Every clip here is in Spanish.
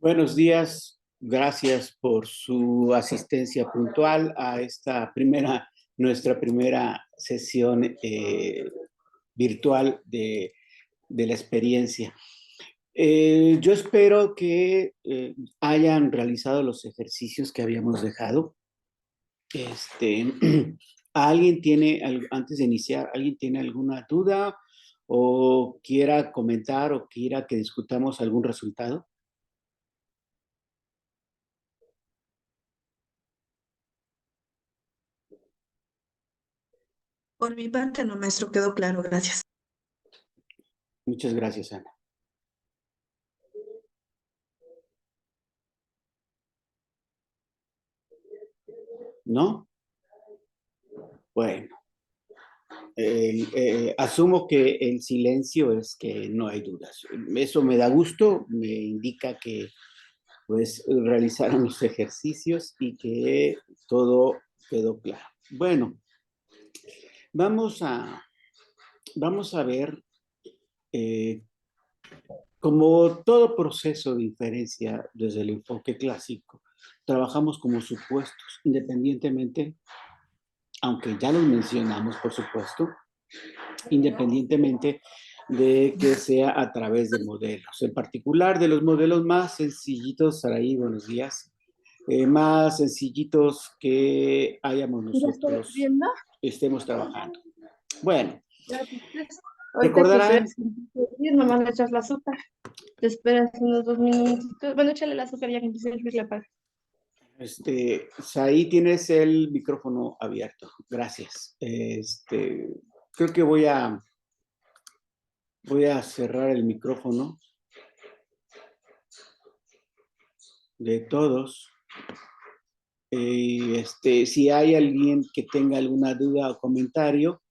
Buenos días, gracias por su asistencia puntual a nuestra primera sesión virtual de la experiencia. Yo espero que hayan realizado los ejercicios que habíamos dejado. Este, antes de iniciar, ¿alguien tiene alguna duda o quiera comentar o quiera que discutamos algún resultado? Por mi parte, no, maestro, quedó claro, gracias. Muchas gracias, Ana. ¿No? Bueno, asumo que el silencio es que no hay dudas. Eso me da gusto, me indica que pues realizaron los ejercicios y que todo quedó claro. Bueno, vamos a, vamos a ver, eh, como todo proceso de inferencia desde el enfoque clásico, trabajamos como supuestos, independientemente, aunque ya los mencionamos, por supuesto, independientemente de que sea a través de modelos. En particular, de los modelos más sencillitos, Saraí, buenos días, más sencillitos que hayamos ¿Ya estoy nosotros, viendo? estemos trabajando. Bueno, Ya, pues, ahorita que recordarán, ustedes nomás le echas el azúcar. Te esperas unos 2 minutos. Bueno, échale el azúcar ya que empiece a hervir la paga. Ahí tienes el micrófono abierto. Gracias. Creo que voy a cerrar el micrófono de todos. Si hay alguien que tenga alguna duda o comentario,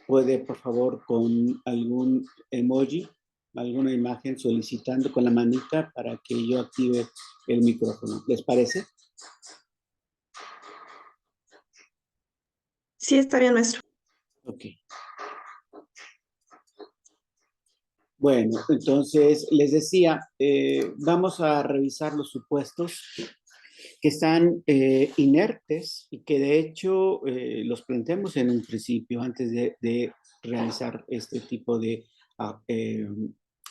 puede, por favor, con algún emoji, alguna imagen solicitando con la manita para que yo active el micrófono. ¿Les parece? Sí, está bien, maestro. Ok. Bueno, entonces les decía, vamos a revisar los supuestos que están inertes y que de hecho los planteamos en un principio antes de realizar este tipo de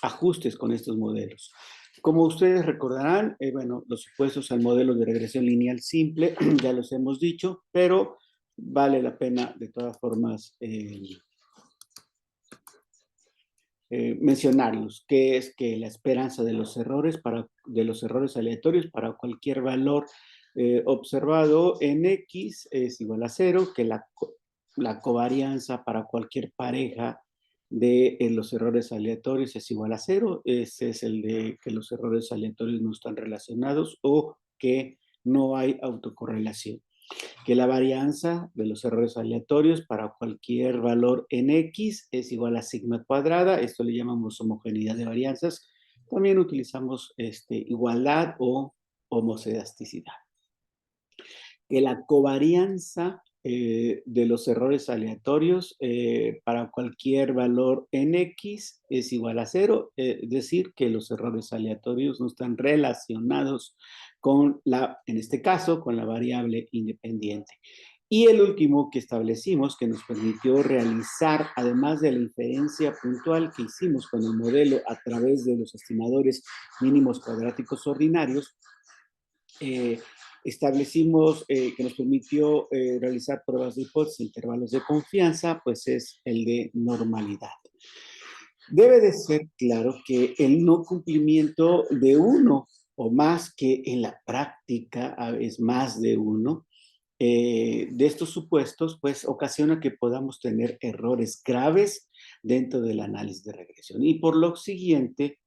ajustes con estos modelos. Como ustedes recordarán, bueno, los supuestos al modelo de regresión lineal simple ya los hemos dicho, pero vale la pena de todas formas mencionarlos, que es que la esperanza de los errores aleatorios para cualquier valor observado en X es igual a 0, que la covarianza para cualquier pareja de los errores aleatorios es igual a 0. Ese es el de que los errores aleatorios no están relacionados o que no hay autocorrelación, que la varianza de los errores aleatorios para cualquier valor en X es igual a sigma cuadrada. Esto le llamamos homogeneidad de varianzas. También utilizamos igualdad o homocedasticidad. Que la covarianza de los errores aleatorios para cualquier valor en X es igual a 0, es decir, que los errores aleatorios no están relacionados con en este caso, con la variable independiente. Y el último que establecimos, que nos permitió realizar, además de la inferencia puntual que hicimos con el modelo a través de los estimadores mínimos cuadráticos ordinarios, establecimos que nos permitió realizar pruebas de hipótesis, intervalos de confianza, pues es el de normalidad. Debe de ser claro que el no cumplimiento de uno o más, que en la práctica es más de uno, de estos supuestos, pues ocasiona que podamos tener errores graves dentro del análisis de regresión. Y por lo siguiente,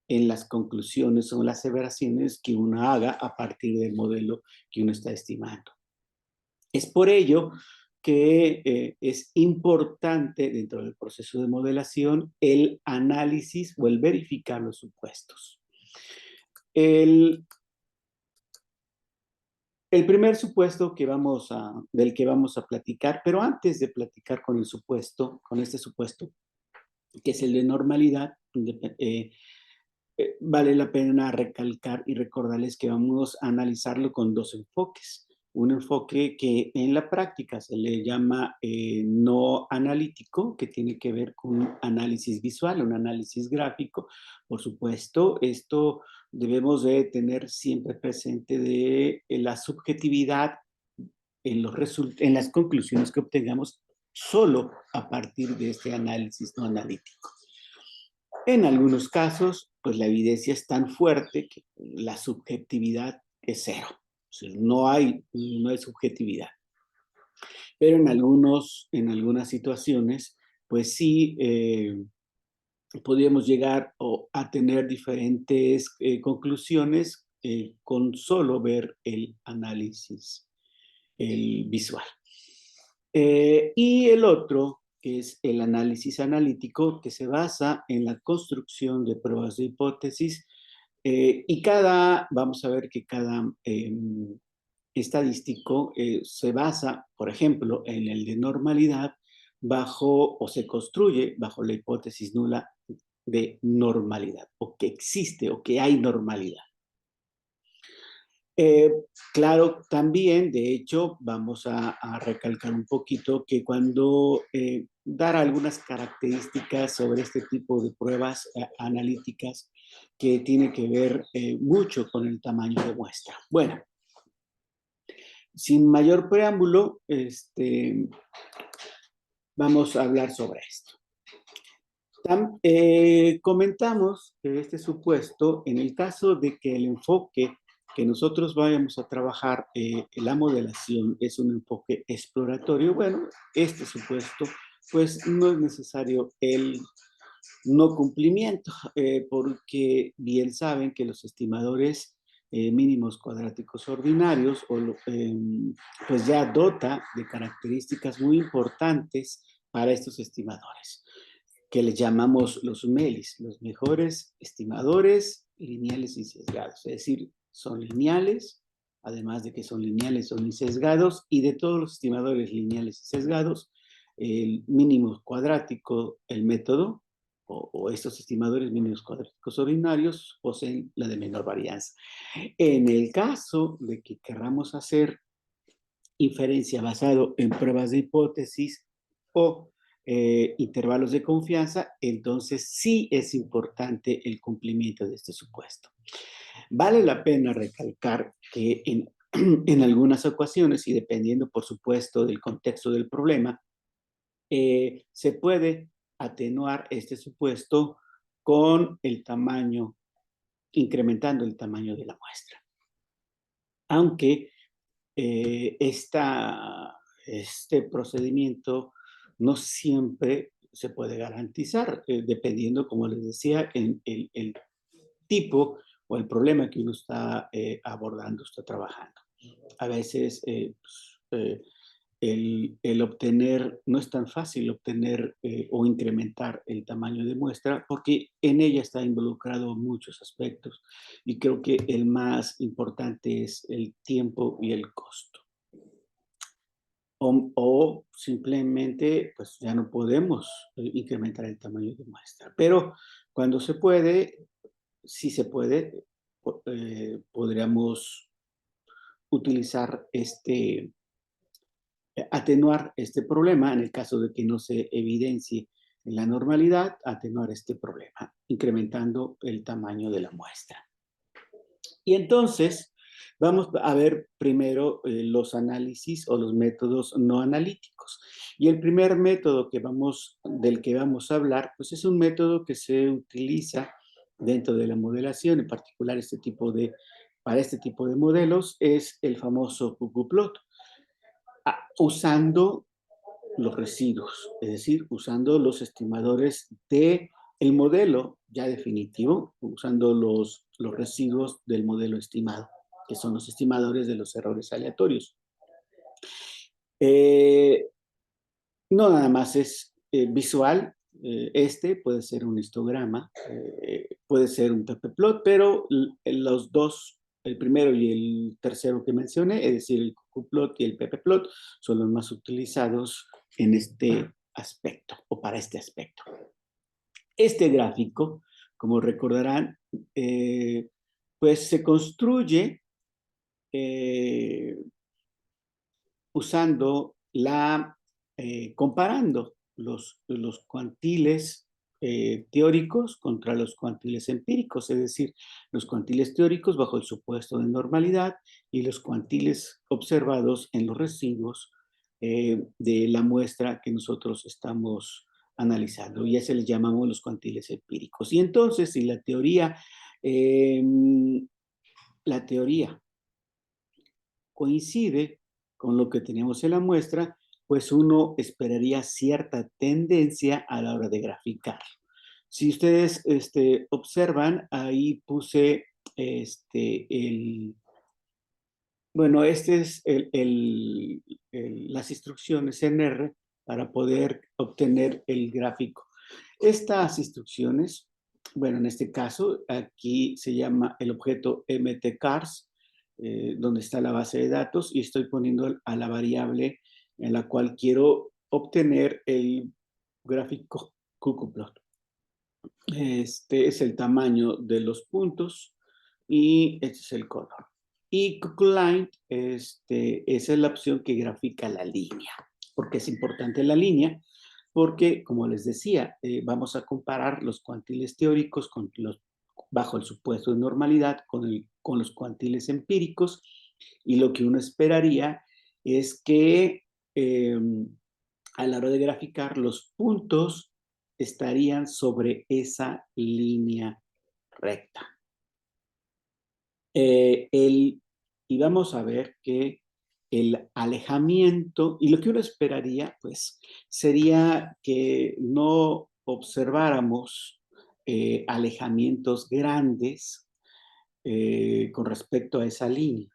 en las conclusiones o las aseveraciones que uno haga a partir del modelo que uno está estimando. Es por ello que es importante dentro del proceso de modelación el análisis o el verificar los supuestos. El primer supuesto del que vamos a platicar, pero antes de platicar con este supuesto, que es el de normalidad, vale la pena recalcar y recordarles que vamos a analizarlo con dos enfoques. Un enfoque que en la práctica se le llama no analítico, que tiene que ver con un análisis visual, un análisis gráfico. Por supuesto, esto debemos de tener siempre presente de la subjetividad en las conclusiones que obtengamos solo a partir de este análisis no analítico. En algunos casos, pues la evidencia es tan fuerte que la subjetividad es cero. O sea, no hay subjetividad. Pero en algunas situaciones, pues sí, podríamos llegar a tener diferentes conclusiones con solo ver el análisis, el visual. Y el otro, que es el análisis analítico, que se basa en la construcción de pruebas de hipótesis. Y vamos a ver que cada estadístico se basa, por ejemplo, en el de normalidad o se construye bajo la hipótesis nula de normalidad, o que existe o que hay normalidad. Claro, también, de hecho, vamos a recalcar un poquito que cuando dar algunas características sobre este tipo de pruebas analíticas que tiene que ver mucho con el tamaño de muestra. Bueno, sin mayor preámbulo, vamos a hablar sobre esto. Comentamos que este supuesto, en el caso de que el enfoque que nosotros vayamos a trabajar, la modelación es un enfoque exploratorio, bueno, este supuesto, pues no es necesario el no cumplimiento, porque bien saben que los estimadores mínimos cuadráticos ordinarios, pues ya dota de características muy importantes para estos estimadores, que les llamamos los MELIS, los mejores estimadores lineales y sesgados. Es decir, son lineales, además de que son lineales, son sesgados, y de todos los estimadores lineales y sesgados, el mínimo cuadrático, el método, o estos estimadores mínimos cuadráticos ordinarios, poseen la de menor varianza. En el caso de que queramos hacer inferencia basado en pruebas de hipótesis o intervalos de confianza, entonces sí es importante el cumplimiento de este supuesto. Vale la pena recalcar que en algunas ocasiones, y dependiendo, por supuesto, del contexto del problema, se puede atenuar este supuesto con el tamaño, incrementando el tamaño de la muestra. Aunque este procedimiento no siempre se puede garantizar, dependiendo, como les decía, en el tipo o el problema que uno está abordando, está trabajando. A veces el obtener, no es tan fácil obtener o incrementar el tamaño de muestra porque en ella está involucrado muchos aspectos y creo que el más importante es el tiempo y el costo. O simplemente pues ya no podemos incrementar el tamaño de muestra, pero cuando se puede, si se puede, podríamos utilizar atenuar este problema en el caso de que no se evidencie en la normalidad, atenuar este problema, incrementando el tamaño de la muestra. Y entonces, vamos a ver primero los análisis o los métodos no analíticos. Y el primer método del que vamos a hablar, pues es un método que se utiliza dentro de la modelación, en particular para este tipo de modelos, es el famoso cuckooplot, usando los residuos, es decir, usando los estimadores del modelo ya definitivo, usando los residuos del modelo estimado, que son los estimadores de los errores aleatorios. No nada más es visual, puede ser un histograma, puede ser un ppplot, pero los dos, el primero y el tercero que mencioné, es decir, el cuckooplot y el ppplot, son los más utilizados en este aspecto o para este aspecto. Este gráfico como recordarán, pues se construye comparando los cuantiles teóricos contra los cuantiles empíricos, es decir, los cuantiles teóricos bajo el supuesto de normalidad y los cuantiles observados en los residuos de la muestra que nosotros estamos analizando. Y a ese le llamamos los cuantiles empíricos. Y entonces, si eh, la teoría coincide con lo que tenemos en la muestra, pues uno esperaría cierta tendencia a la hora de graficar. Si ustedes observan, ahí puse bueno, las instrucciones en R para poder obtener el gráfico. Estas instrucciones, bueno, en este caso, aquí se llama el objeto mtcars, donde está la base de datos, y estoy poniendo a la variable en la cual quiero obtener el gráfico ggplot. Este es el tamaño de los puntos y este es el color. Y ggline, esa es la opción que grafica la línea. ¿Por qué es importante la línea? Porque, como les decía, vamos a comparar los cuantiles teóricos bajo el supuesto de normalidad con los cuantiles empíricos, y lo que uno esperaría es que a la hora de graficar los puntos estarían sobre esa línea recta. Y vamos a ver que el alejamiento, y lo que uno esperaría, pues, sería que no observáramos alejamientos grandes con respecto a esa línea.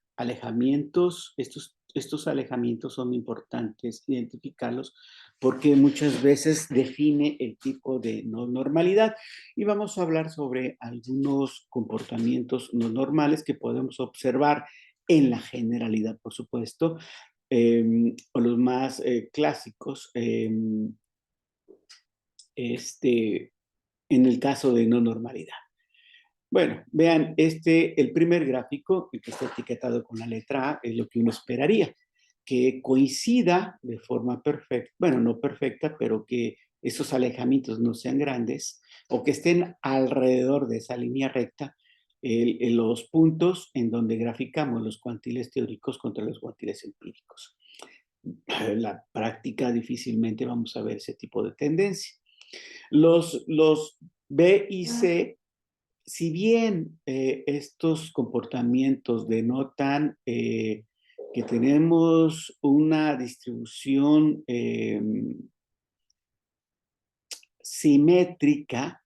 Estos alejamientos son importantes identificarlos porque muchas veces define el tipo de no normalidad. Y vamos a hablar sobre algunos comportamientos no normales que podemos observar en la generalidad, por supuesto, o los más clásicos, en el caso de no normalidad. Bueno, vean, el primer gráfico, el que está etiquetado con la letra A, es lo que uno esperaría, que coincida de forma perfecta, bueno, no perfecta, pero que esos alejamientos no sean grandes o que estén alrededor de esa línea recta, en los puntos en donde graficamos los cuantiles teóricos contra los cuantiles empíricos. En la práctica difícilmente vamos a ver ese tipo de tendencia. Los B y C, si bien estos comportamientos denotan que tenemos una distribución simétrica,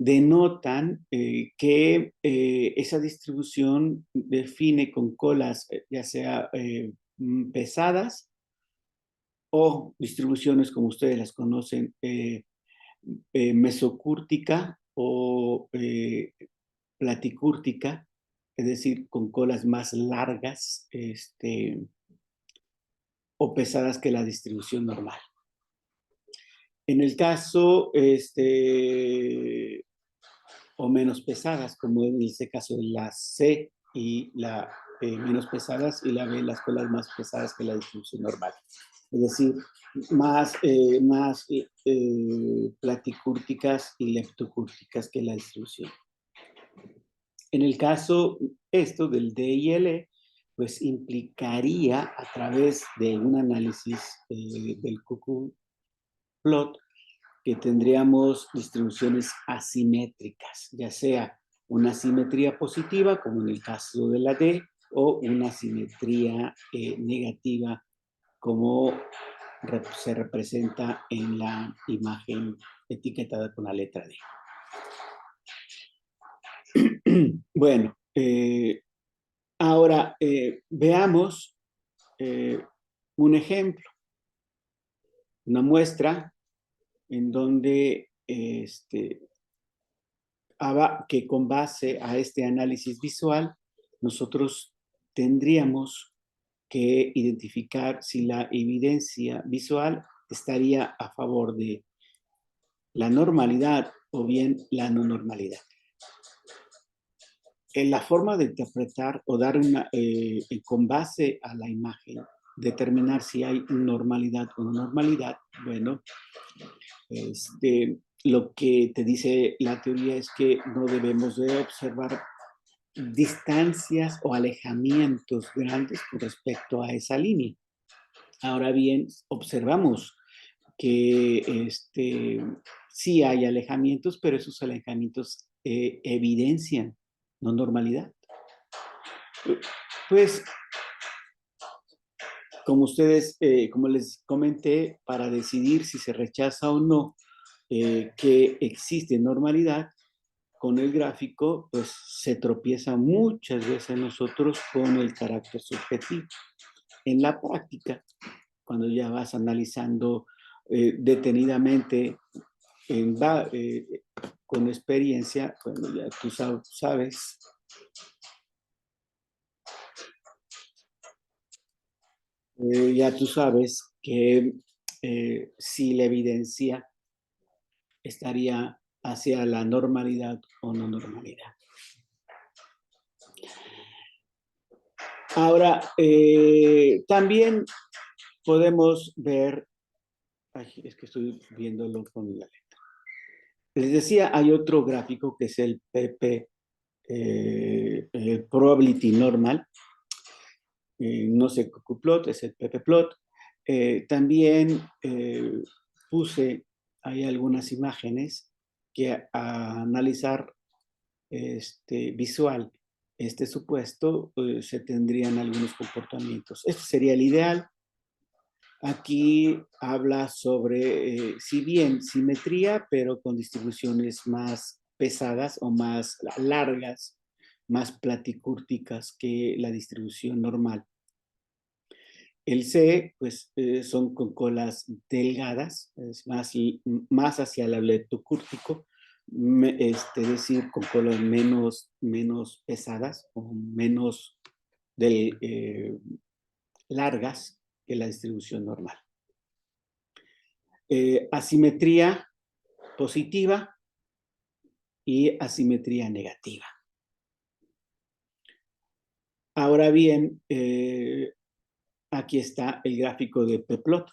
denotan que esa distribución define con colas ya sea pesadas o distribuciones como ustedes las conocen, mesocúrtica o platicúrtica, es decir, con colas más largas o pesadas que la distribución normal. En el caso, o menos pesadas, como en este caso de la C y la menos pesadas, y la B, las colas más pesadas que la distribución normal. Es decir, más platicúrticas y leptocúrticas que la distribución. En el caso del D y L, pues implicaría a través de un análisis del ggplot que tendríamos distribuciones asimétricas, ya sea una simetría positiva, como en el caso de la D, o una simetría negativa, como se representa en la imagen etiquetada con la letra D. Bueno, ahora veamos un ejemplo, una muestra en donde que con base a este análisis visual nosotros tendríamos que identificar si la evidencia visual estaría a favor de la normalidad o bien la no normalidad. La forma de interpretar o dar con base a la imagen, determinar si hay normalidad o no normalidad, bueno, lo que te dice la teoría es que no debemos de observar distancias o alejamientos grandes con respecto a esa línea. Ahora bien, observamos que sí hay alejamientos, pero esos alejamientos evidencian no normalidad. Pues, como les comenté, para decidir si se rechaza o no que existe normalidad, con el gráfico, pues se tropieza muchas veces nosotros con el carácter subjetivo. En la práctica, cuando ya vas analizando detenidamente con experiencia, bueno, ya tú sabes que si la evidencia estaría hacia la normalidad o no normalidad. Ahora, también podemos ver, es que estoy viéndolo con la letra. Les decía, hay otro gráfico que es el PP, el Probability Normal. No sé, QQplot, es el ppplot. También puse ahí algunas imágenes que a analizar visual este supuesto se tendrían algunos comportamientos. Este sería el ideal. Aquí habla sobre, si bien simetría, pero con distribuciones más pesadas o más largas, más platicúrticas que la distribución normal. El C, pues, son con colas delgadas, es más hacia el leptocúrtico, es decir, con colas menos pesadas o menos largas que la distribución normal. Asimetría positiva y asimetría negativa. Ahora bien, aquí está el gráfico de ppplot.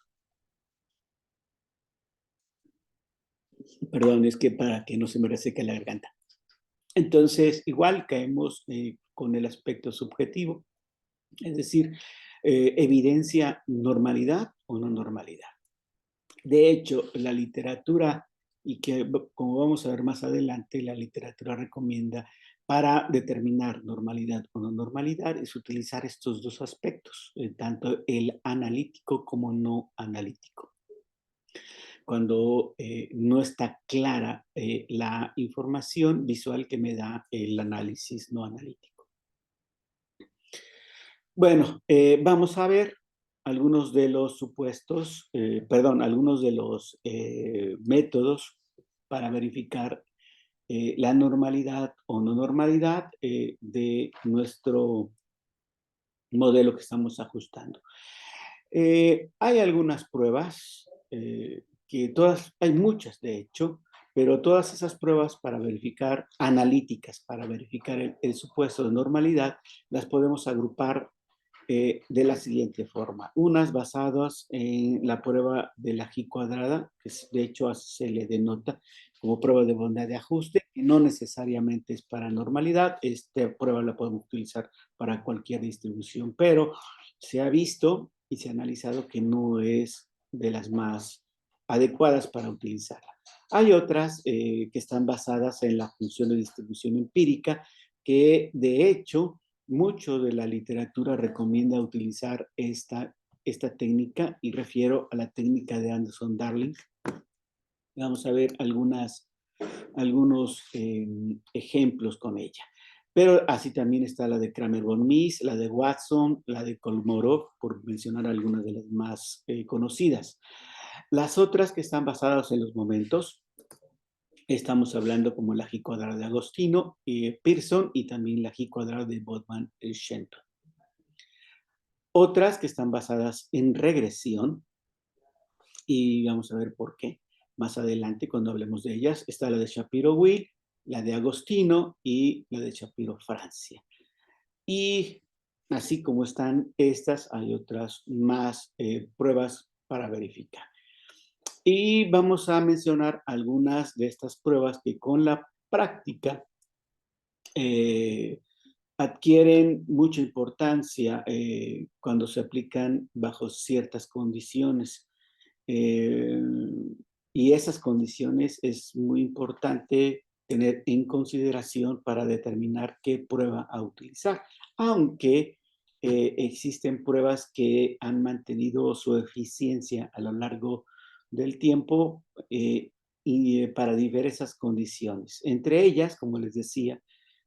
Perdón, es que para que no se me reseque la garganta. Entonces, igual caemos con el aspecto subjetivo, es decir, evidencia normalidad o no normalidad. De hecho, la literatura, y que como vamos a ver más adelante, la literatura recomienda para determinar normalidad o no normalidad es utilizar estos dos aspectos, tanto el analítico como no analítico. Cuando no está clara la información visual que me da el análisis no analítico. Bueno, vamos a ver algunos de los supuestos, algunos de los métodos para verificar la normalidad o no normalidad de nuestro modelo que estamos ajustando. Hay algunas pruebas hay muchas de hecho, pero todas esas pruebas para verificar, analíticas, para verificar el supuesto de normalidad, las podemos agrupar de la siguiente forma. Unas basadas en la prueba de la G cuadrada, que de hecho se le denota como prueba de bondad de ajuste, que no necesariamente es para normalidad. Esta prueba la podemos utilizar para cualquier distribución, pero se ha visto y se ha analizado que no es de las más adecuadas para utilizarla. Hay otras que están basadas en la función de distribución empírica, que de hecho mucho de la literatura recomienda utilizar esta técnica, y refiero a la técnica de Anderson-Darling. Vamos a ver algunos ejemplos con ella. Pero así también está la de Kramer-von Mies, la de Watson, la de Kolmorov, por mencionar algunas de las más conocidas. Las otras que están basadas en los momentos, estamos hablando como la G cuadrada de Agostino, Pearson, y también la G cuadrada de Bodman-Shenton. Otras que están basadas en regresión, y vamos a ver por qué. más adelante cuando hablemos de ellas. Está la de Shapiro-Wilk, la de Agostino y la de Shapiro-Francia. Y así como están estas, hay otras más pruebas para verificar. Y vamos a mencionar algunas de estas pruebas que con la práctica adquieren mucha importancia cuando se aplican bajo ciertas condiciones. Y esas condiciones es muy importante tener en consideración para determinar qué prueba a utilizar, aunque existen pruebas que han mantenido su eficiencia a lo largo del tiempo y para diversas condiciones. Entre ellas, como les decía,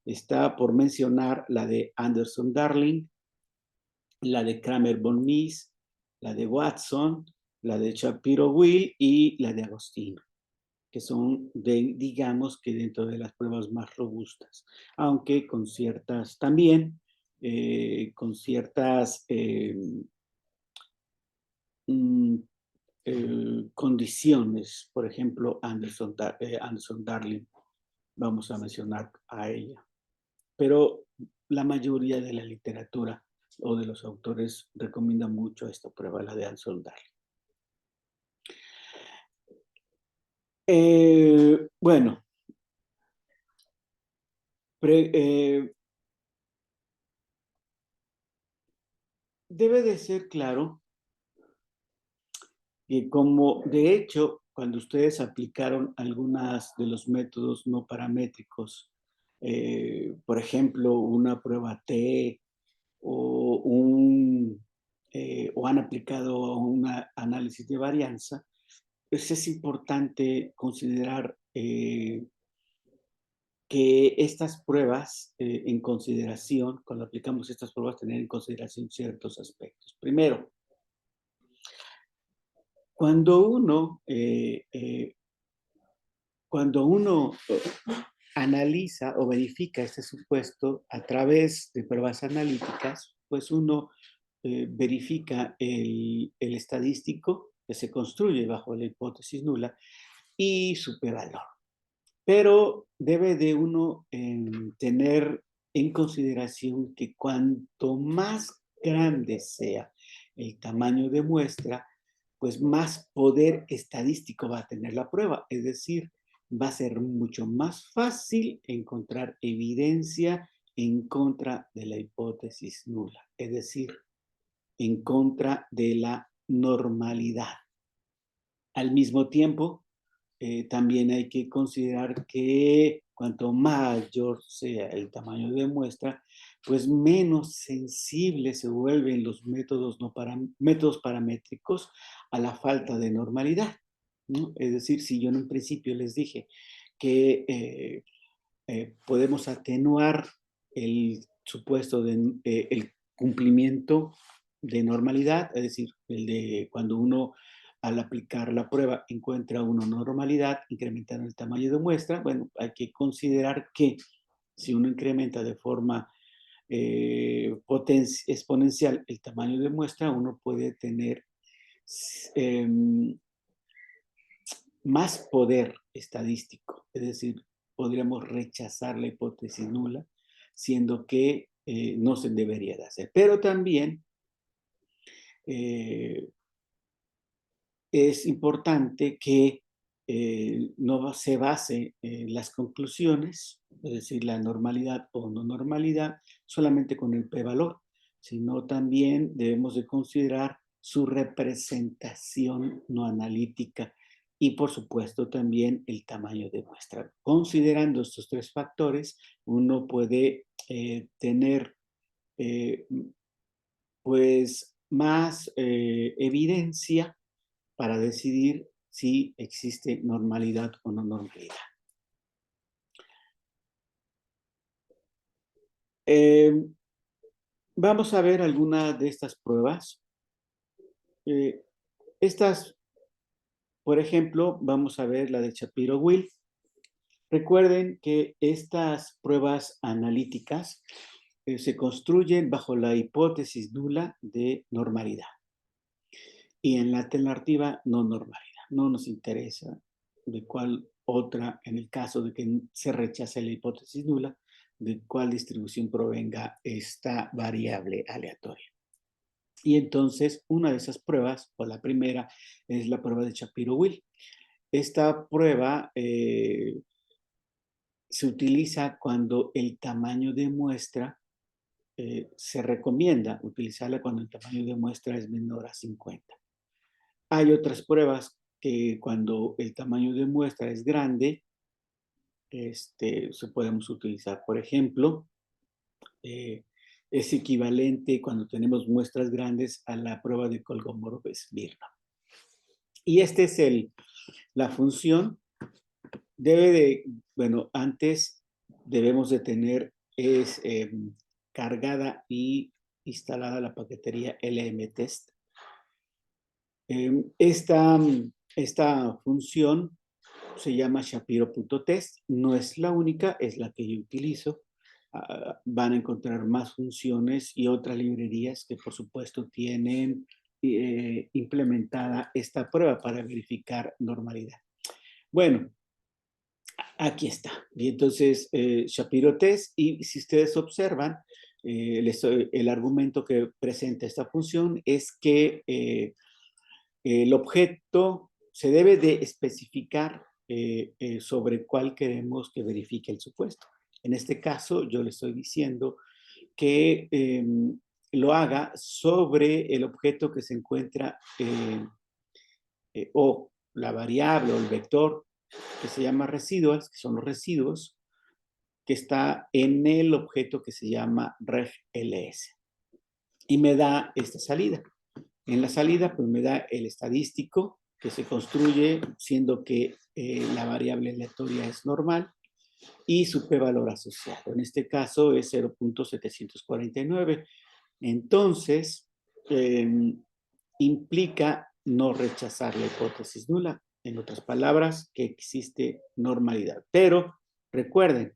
está por mencionar la de Anderson-Darling, la de Kramer-Von Mies, la de Watson, la de Shapiro-Wilk y la de Agostino, que son, digamos, que dentro de las pruebas más robustas, aunque con ciertas, también, con ciertas condiciones. Por ejemplo, Anderson-Darling, vamos a mencionar a ella. Pero la mayoría de la literatura o de los autores recomienda mucho esta prueba, la de Anderson-Darling. Bueno, debe de ser claro que como de hecho, cuando ustedes aplicaron algunos de los métodos no paramétricos, por ejemplo, una prueba T o, o han aplicado un análisis de varianza, pues es importante considerar que estas pruebas en consideración, cuando aplicamos estas pruebas, tener en consideración ciertos aspectos. Primero, cuando uno analiza o verifica este supuesto a través de pruebas analíticas, pues uno verifica el estadístico que se construye bajo la hipótesis nula y su p-valor. Pero debe de uno tener en consideración que cuanto más grande sea el tamaño de muestra, pues más poder estadístico va a tener la prueba. Es decir, va a ser mucho más fácil encontrar evidencia en contra de la hipótesis nula. Es decir, en contra de la normalidad. Al mismo tiempo, también hay que considerar que cuanto mayor sea el tamaño de muestra, pues menos sensibles se vuelven los métodos paramétricos a la falta de normalidad, ¿no? Es decir, si yo en un principio les dije que podemos atenuar el supuesto de el cumplimiento de normalidad, es decir, el de cuando uno al aplicar la prueba encuentra una normalidad, incrementando el tamaño de muestra, bueno, hay que considerar que si uno incrementa de forma exponencial el tamaño de muestra, uno puede tener más poder estadístico, es decir, podríamos rechazar la hipótesis nula, siendo que no se debería de hacer. Pero también es importante que no se base en las conclusiones, es decir, la normalidad o no normalidad, solamente con el p-valor, sino también debemos de considerar su representación no analítica y, por supuesto, también el tamaño de muestra. Considerando estos tres factores, uno puede tener pues más evidencia para decidir si existe normalidad o no normalidad. Vamos a ver algunas de estas pruebas. Estas, por ejemplo, vamos a ver la de Shapiro-Wilk. Recuerden que estas pruebas analíticas se construyen bajo la hipótesis nula de normalidad. Y en la alternativa no normalidad. No nos interesa de cuál otra, en el caso de que se rechace la hipótesis nula, de cuál distribución provenga esta variable aleatoria. Y entonces, una de esas pruebas, o la primera, es la prueba de Shapiro-Wilk. Esta prueba se utiliza cuando el tamaño de muestra, se recomienda utilizarla cuando el tamaño de muestra es menor a 50. Hay otras pruebas que cuando el tamaño de muestra es grande, se podemos utilizar. Por ejemplo, es equivalente cuando tenemos muestras grandes a la prueba de Kolmogorov-Smirnov. Y esta es la función. Antes debemos de tener cargada y instalada la paquetería LM-Test. Esta función se llama Shapiro.test, no es la única, es la que yo utilizo. Van a encontrar más funciones y otras librerías que por supuesto tienen implementada esta prueba para verificar normalidad. Bueno, aquí está. Y entonces Shapiro Test, y si ustedes observan, el argumento que presenta esta función es que el objeto se debe de especificar sobre cuál queremos que verifique el supuesto. En este caso, yo le estoy diciendo que lo haga sobre el objeto que se encuentra o la variable o el vector que se llama residuals, que son los residuos, que está en el objeto que se llama ref.ls. Y me da esta salida. En la salida, pues me da el estadístico que se construye siendo que la variable aleatoria es normal y su p-valor asociado. En este caso es 0.749. Entonces, implica no rechazar la hipótesis nula. En otras palabras, que existe normalidad. Pero recuerden,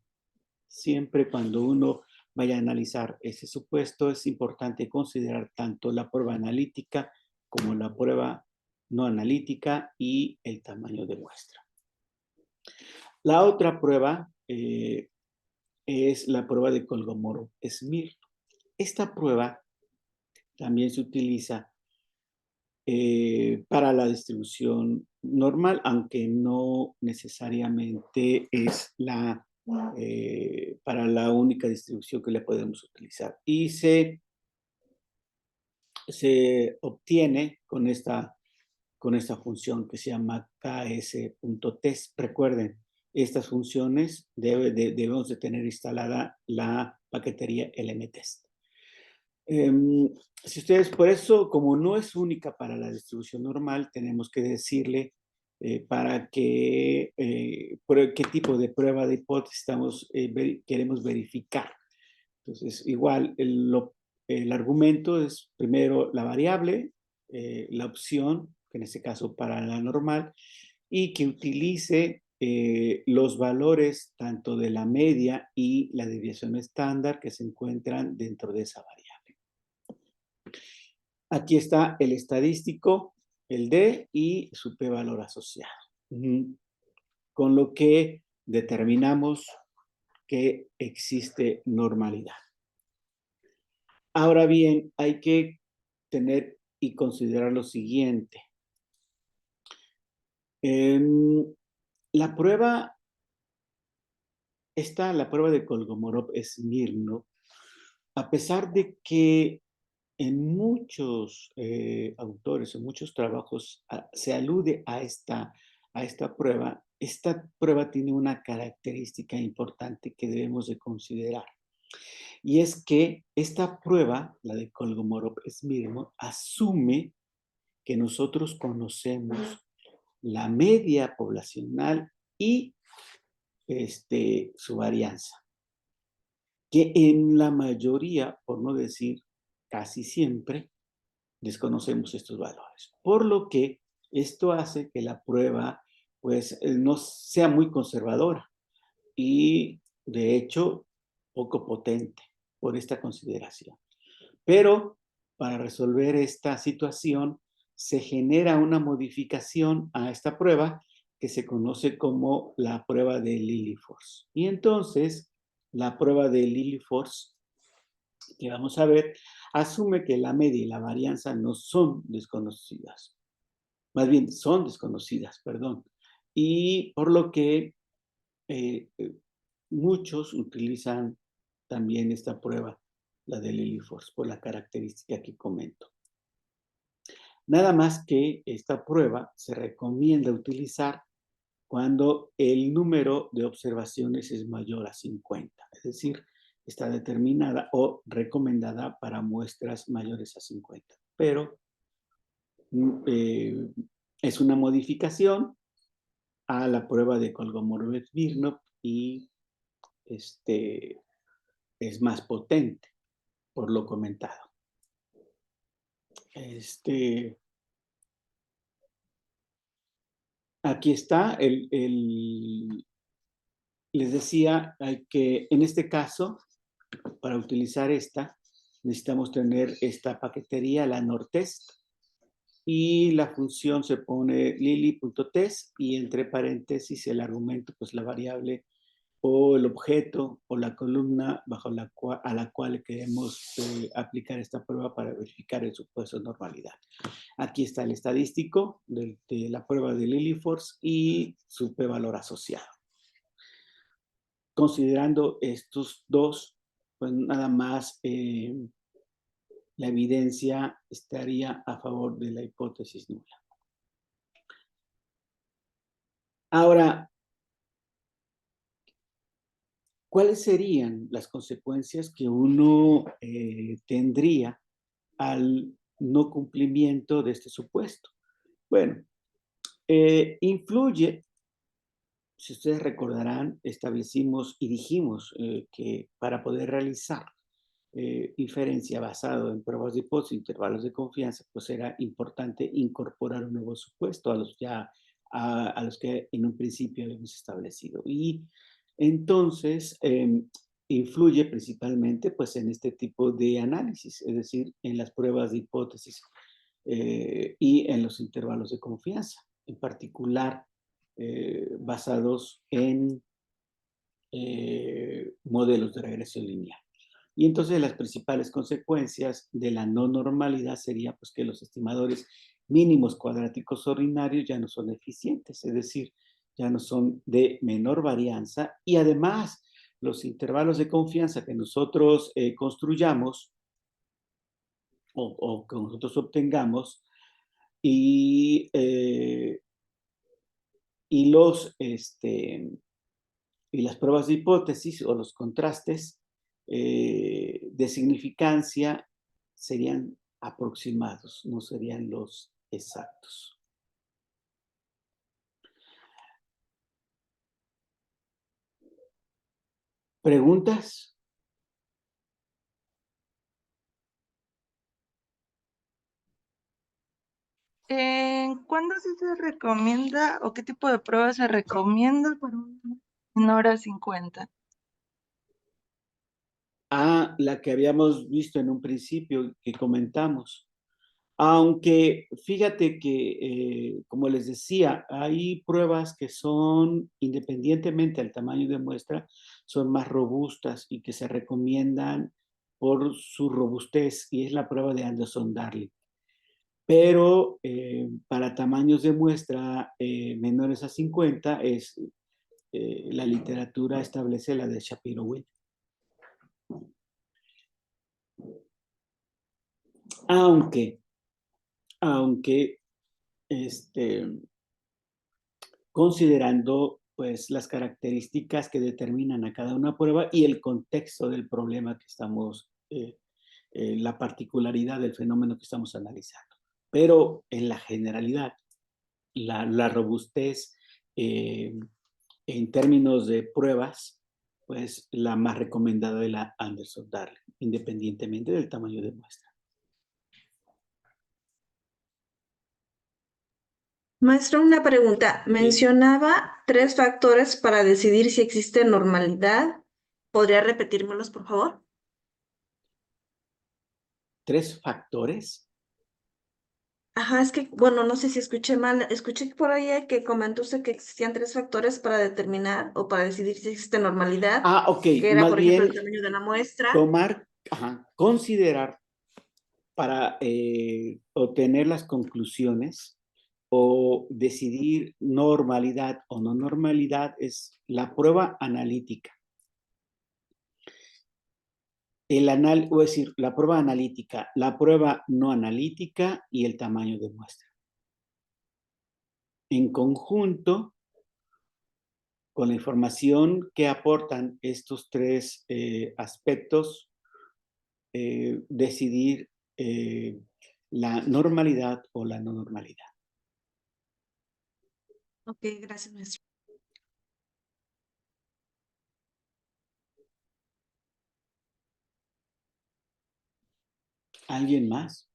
siempre cuando uno vaya a analizar ese supuesto, es importante considerar tanto la prueba analítica como la prueba no analítica y el tamaño de muestra. La otra prueba es la prueba de Kolmogorov-Smirnov. Esta prueba también se utiliza para la distribución normal, aunque no necesariamente es para la única distribución que le podemos utilizar. Y se obtiene con esta función que se llama ks.test. Recuerden, estas funciones debemos de tener instalada la paquetería LM-Test. Si ustedes, por eso, como no es única para la distribución normal, tenemos que decirle para qué tipo de prueba de hipótesis queremos verificar. Entonces, igual, el argumento es primero la variable, la opción, que en este caso para la normal, y que utilice los valores tanto de la media y la desviación estándar que se encuentran dentro de esa variable. Aquí está el estadístico, el D y su p-valor asociado. Con lo que determinamos que existe normalidad. Ahora bien, hay que tener y considerar lo siguiente. La prueba de Kolmogorov-Smirnov, a pesar de que en muchos autores, en muchos trabajos, se alude a esta prueba tiene una característica importante que debemos de considerar. Y es que esta prueba, la de Kolmogorov-Smirnov, asume que nosotros conocemos la media poblacional y su varianza, que en la mayoría, por no decir casi siempre, desconocemos estos valores. Por lo que esto hace que la prueba pues no sea muy conservadora y de hecho poco potente por esta consideración. Pero para resolver esta situación se genera una modificación a esta prueba que se conoce como la prueba de Lilliefors. Y entonces, la prueba de Lilliefors, que vamos a ver, asume que la media y la varianza no son desconocidas. Más bien, son desconocidas, perdón. Y por lo que muchos utilizan también esta prueba, la de Lilliefors, por la característica que comento. Nada más que esta prueba se recomienda utilizar cuando el número de observaciones es mayor a 50, es decir, está determinada o recomendada para muestras mayores a 50. Pero es una modificación a la prueba de Kolmogorov-Smirnov y es más potente, por lo comentado. Aquí está, les decía que en este caso, para utilizar esta, necesitamos tener esta paquetería, la NORTEST, y la función se pone lili.test y entre paréntesis el argumento, pues la variable o el objeto o la columna a la cual queremos aplicar esta prueba para verificar el supuesto de normalidad. Aquí está el estadístico de la prueba de Lilliefors y su p-valor asociado. Considerando estos dos, pues nada más la evidencia estaría a favor de la hipótesis nula. Ahora, ¿cuáles serían las consecuencias que uno tendría al no cumplimiento de este supuesto? Bueno, influye, si ustedes recordarán, establecimos y dijimos que para poder realizar inferencia basado en pruebas de hipótesis, intervalos de confianza, pues era importante incorporar un nuevo supuesto a los que en un principio habíamos establecido. Y entonces influye principalmente pues en este tipo de análisis, es decir, en las pruebas de hipótesis y en los intervalos de confianza, en particular basados en modelos de regresión lineal. Y entonces las principales consecuencias de la no normalidad sería pues que los estimadores mínimos cuadráticos ordinarios ya no son eficientes, es decir, ya no son de menor varianza y además los intervalos de confianza que nosotros construyamos o que nosotros obtengamos y las pruebas de hipótesis o los contrastes de significancia serían aproximados, no serían los exactos. ¿Preguntas? ¿Cuándo sí se recomienda o qué tipo de prueba se recomienda para una hora 50? La que habíamos visto en un principio que comentamos. Aunque fíjate que, como les decía, hay pruebas que son, independientemente del tamaño de muestra, son más robustas y que se recomiendan por su robustez, y es la prueba de Anderson-Darling. Pero para tamaños de muestra menores a 50, la literatura establece la de Shapiro-Wilk. Aunque considerando pues las características que determinan a cada una prueba y el contexto del problema que estamos, la particularidad del fenómeno que estamos analizando. Pero en la generalidad, la robustez en términos de pruebas, pues la más recomendada es la Anderson-Darling, independientemente del tamaño de muestra. Maestro, una pregunta. Mencionaba 3 factores para decidir si existe normalidad. ¿Podría repetírmelos, por favor? 3 factores. Ajá, es que, bueno, no sé si escuché mal. Escuché por ahí que comentó usted que existían tres factores para determinar o para decidir si existe normalidad, Ah, ok, que era, más por ejemplo, bien el tamaño de la muestra. tomar, ajá, considerar para obtener las conclusiones o decidir normalidad o no normalidad es la prueba analítica. O decir, la prueba analítica, la prueba no analítica y el tamaño de muestra. En conjunto, con la información que aportan estos tres aspectos, decidir la normalidad o la no normalidad. Ok, gracias, maestro. ¿Alguien más?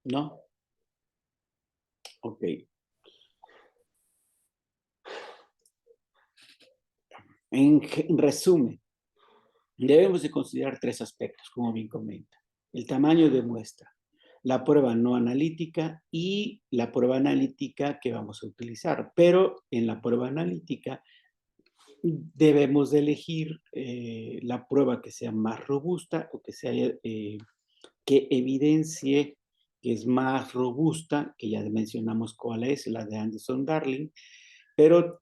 ¿No? Ok. En resumen, debemos de considerar tres aspectos, como bien comenta. El tamaño de muestra, la prueba no analítica y la prueba analítica que vamos a utilizar. Pero en la prueba analítica debemos de elegir la prueba que sea más robusta o que sea que evidencie que es más robusta, que ya mencionamos cuál es, la de Anderson-Darling, pero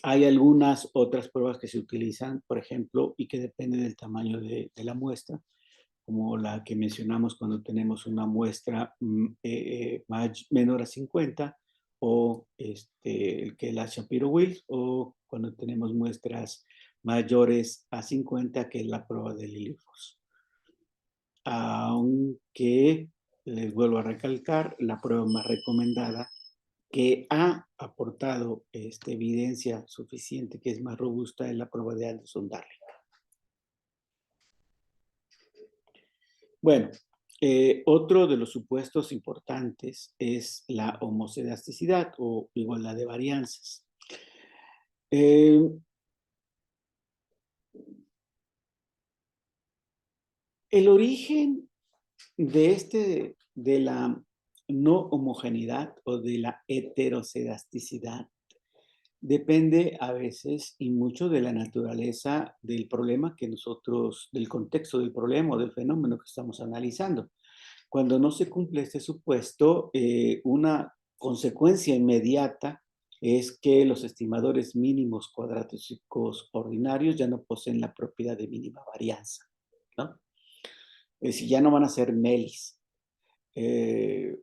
hay algunas otras pruebas que se utilizan, por ejemplo, y que dependen del tamaño de la muestra, como la que mencionamos cuando tenemos una muestra menor a 50, o que la Shapiro-Wills, o cuando tenemos muestras mayores a 50, que es la prueba de Lilliefors. Aunque, les vuelvo a recalcar, la prueba más recomendada que ha aportado evidencia suficiente, que es más robusta, es la prueba de Anderson-Darling. Bueno, otro de los supuestos importantes es la homocedasticidad o igualdad de varianzas. El origen de la no homogeneidad o de la heterocedasticidad depende a veces y mucho de la naturaleza del problema del contexto del problema o del fenómeno que estamos analizando. Cuando no se cumple este supuesto, una consecuencia inmediata es que los estimadores mínimos cuadráticos ordinarios ya no poseen la propiedad de mínima varianza, ¿no? Es decir, ya no van a ser MELIs. En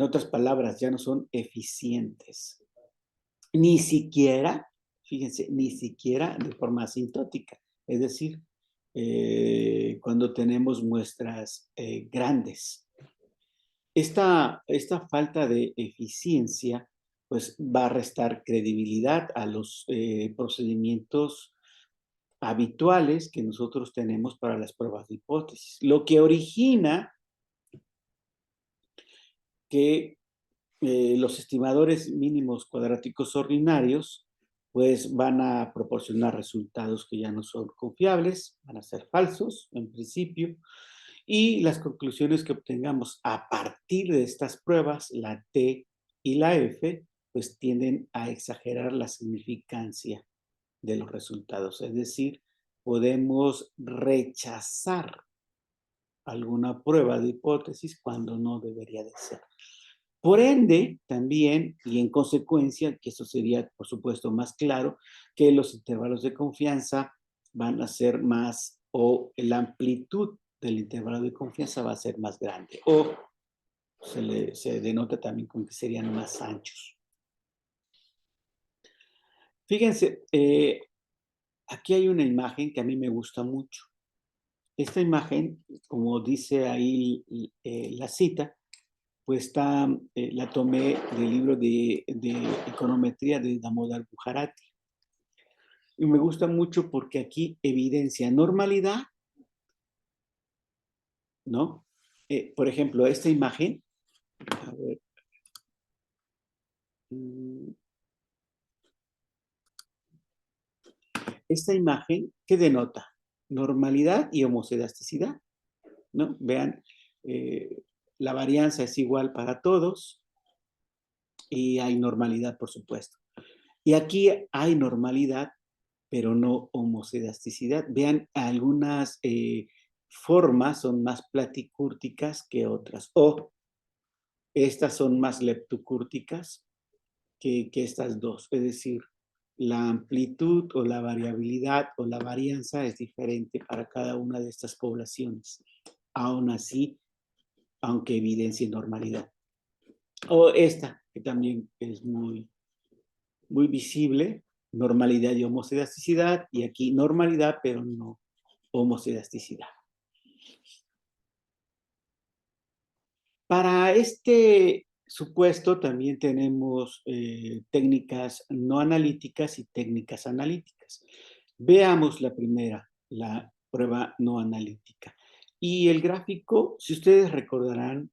otras palabras, ya no son eficientes. Ni siquiera, fíjense, ni siquiera de forma asintótica. Es decir, cuando tenemos muestras grandes. Esta falta de eficiencia pues va a restar credibilidad a los procedimientos habituales que nosotros tenemos para las pruebas de hipótesis, lo que origina que los estimadores mínimos cuadráticos ordinarios pues van a proporcionar resultados que ya no son confiables, van a ser falsos en principio, y las conclusiones que obtengamos a partir de estas pruebas, la T y la F, pues tienden a exagerar la significancia de los resultados. Es decir, podemos rechazar alguna prueba de hipótesis cuando no debería de ser. Por ende, también, y en consecuencia, que eso sería, por supuesto, más claro, que los intervalos de confianza van a ser más, o la amplitud del intervalo de confianza va a ser más grande, o se denota también con que serían más anchos. Fíjense, aquí hay una imagen que a mí me gusta mucho. Esta imagen, como dice ahí la cita, pues la tomé del libro de econometría de Damodar Bujarati. Y me gusta mucho porque aquí evidencia normalidad ¿no? Por ejemplo, esta imagen, a ver, esta imagen, ¿qué denota? Normalidad y homocedasticidad, ¿no? Vean, la varianza es igual para todos y hay normalidad, por supuesto. Y aquí hay normalidad, pero no homocedasticidad. Vean, algunas formas son más platicúrticas que otras, o estas son más leptocúrticas que estas dos. Es decir, la amplitud o la variabilidad o la varianza es diferente para cada una de estas poblaciones. Aún así, aunque evidencie normalidad. O esta, que también es muy visible, normalidad y homocedasticidad, y aquí normalidad, pero no homocedasticidad. Para este supuesto también tenemos técnicas no analíticas y técnicas analíticas. Veamos la primera, la prueba no analítica. Y el gráfico, si ustedes recordarán,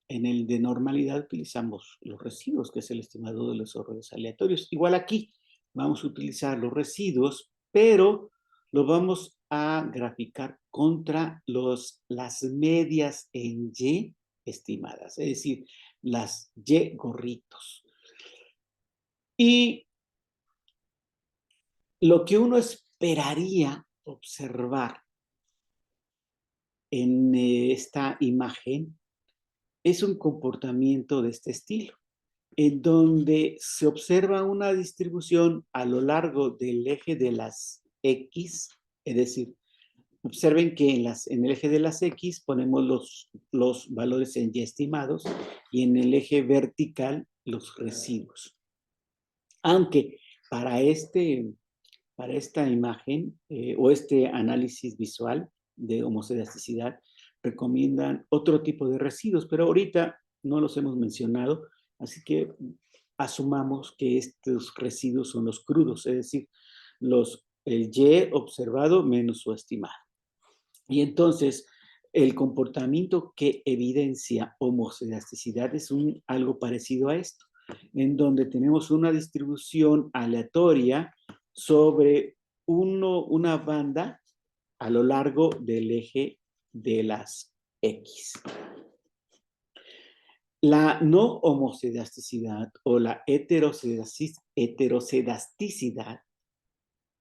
en el de normalidad utilizamos los residuos, que es el estimado de los errores aleatorios. Igual aquí vamos a utilizar los residuos, pero lo vamos a graficar contra las medias en Y estimadas, es decir, las Y gorritos. Y lo que uno esperaría observar en esta imagen es un comportamiento de este estilo, en donde se observa una distribución a lo largo del eje de las X, es decir, observen que en el eje de las X ponemos los valores en Y estimados y en el eje vertical los residuos. Aunque para esta imagen o este análisis visual de homocedasticidad recomiendan otro tipo de residuos, pero ahorita no los hemos mencionado, así que asumamos que estos residuos son los crudos, es decir, el Y observado menos su estimado. Y entonces, el comportamiento que evidencia homocedasticidad es algo parecido a esto, en donde tenemos una distribución aleatoria sobre una banda a lo largo del eje de las X. La no homocedasticidad o la heterocedasticidad,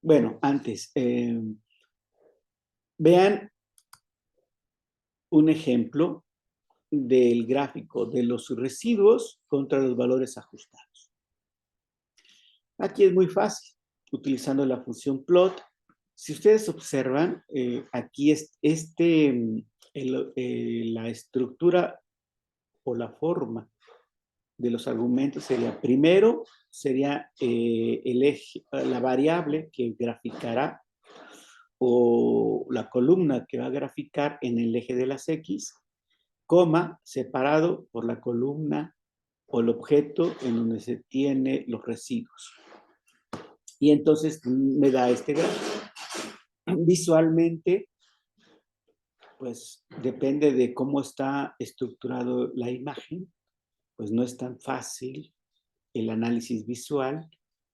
bueno, antes, vean un ejemplo del gráfico de los residuos contra los valores ajustados. Aquí es muy fácil, utilizando la función plot. Si ustedes observan, aquí es la estructura o la forma de los argumentos sería, primero, sería el eje, la variable que graficará o la columna que va a graficar en el eje de las X, coma, separado por la columna o el objeto en donde se tiene los residuos. Y entonces me da este gráfico. Visualmente, pues depende de cómo está estructurado la imagen, pues no es tan fácil el análisis visual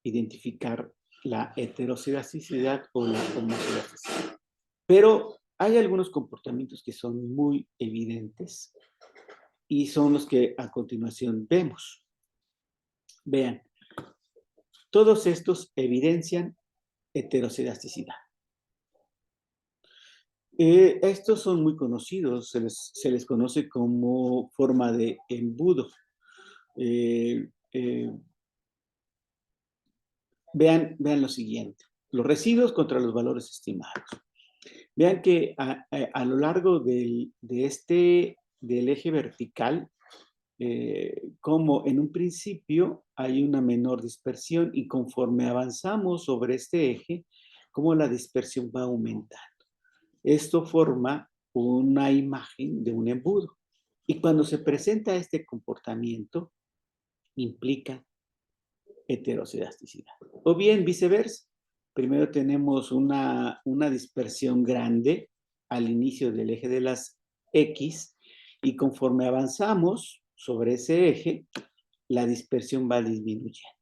identificar la heterocedasticidad o la homocedasticidad. Pero hay algunos comportamientos que son muy evidentes y son los que a continuación vemos. Vean, todos estos evidencian heterocedasticidad. Estos son muy conocidos, se les conoce como forma de embudo. Vean lo siguiente, los residuos contra los valores estimados. Vean que a lo largo del eje vertical, como en un principio hay una menor dispersión y conforme avanzamos sobre este eje, como la dispersión va aumentando. Esto forma una imagen de un embudo. Y cuando se presenta este comportamiento, implica heterocedasticidad. O bien viceversa. Primero tenemos una dispersión grande al inicio del eje de las X, y conforme avanzamos sobre ese eje, la dispersión va disminuyendo.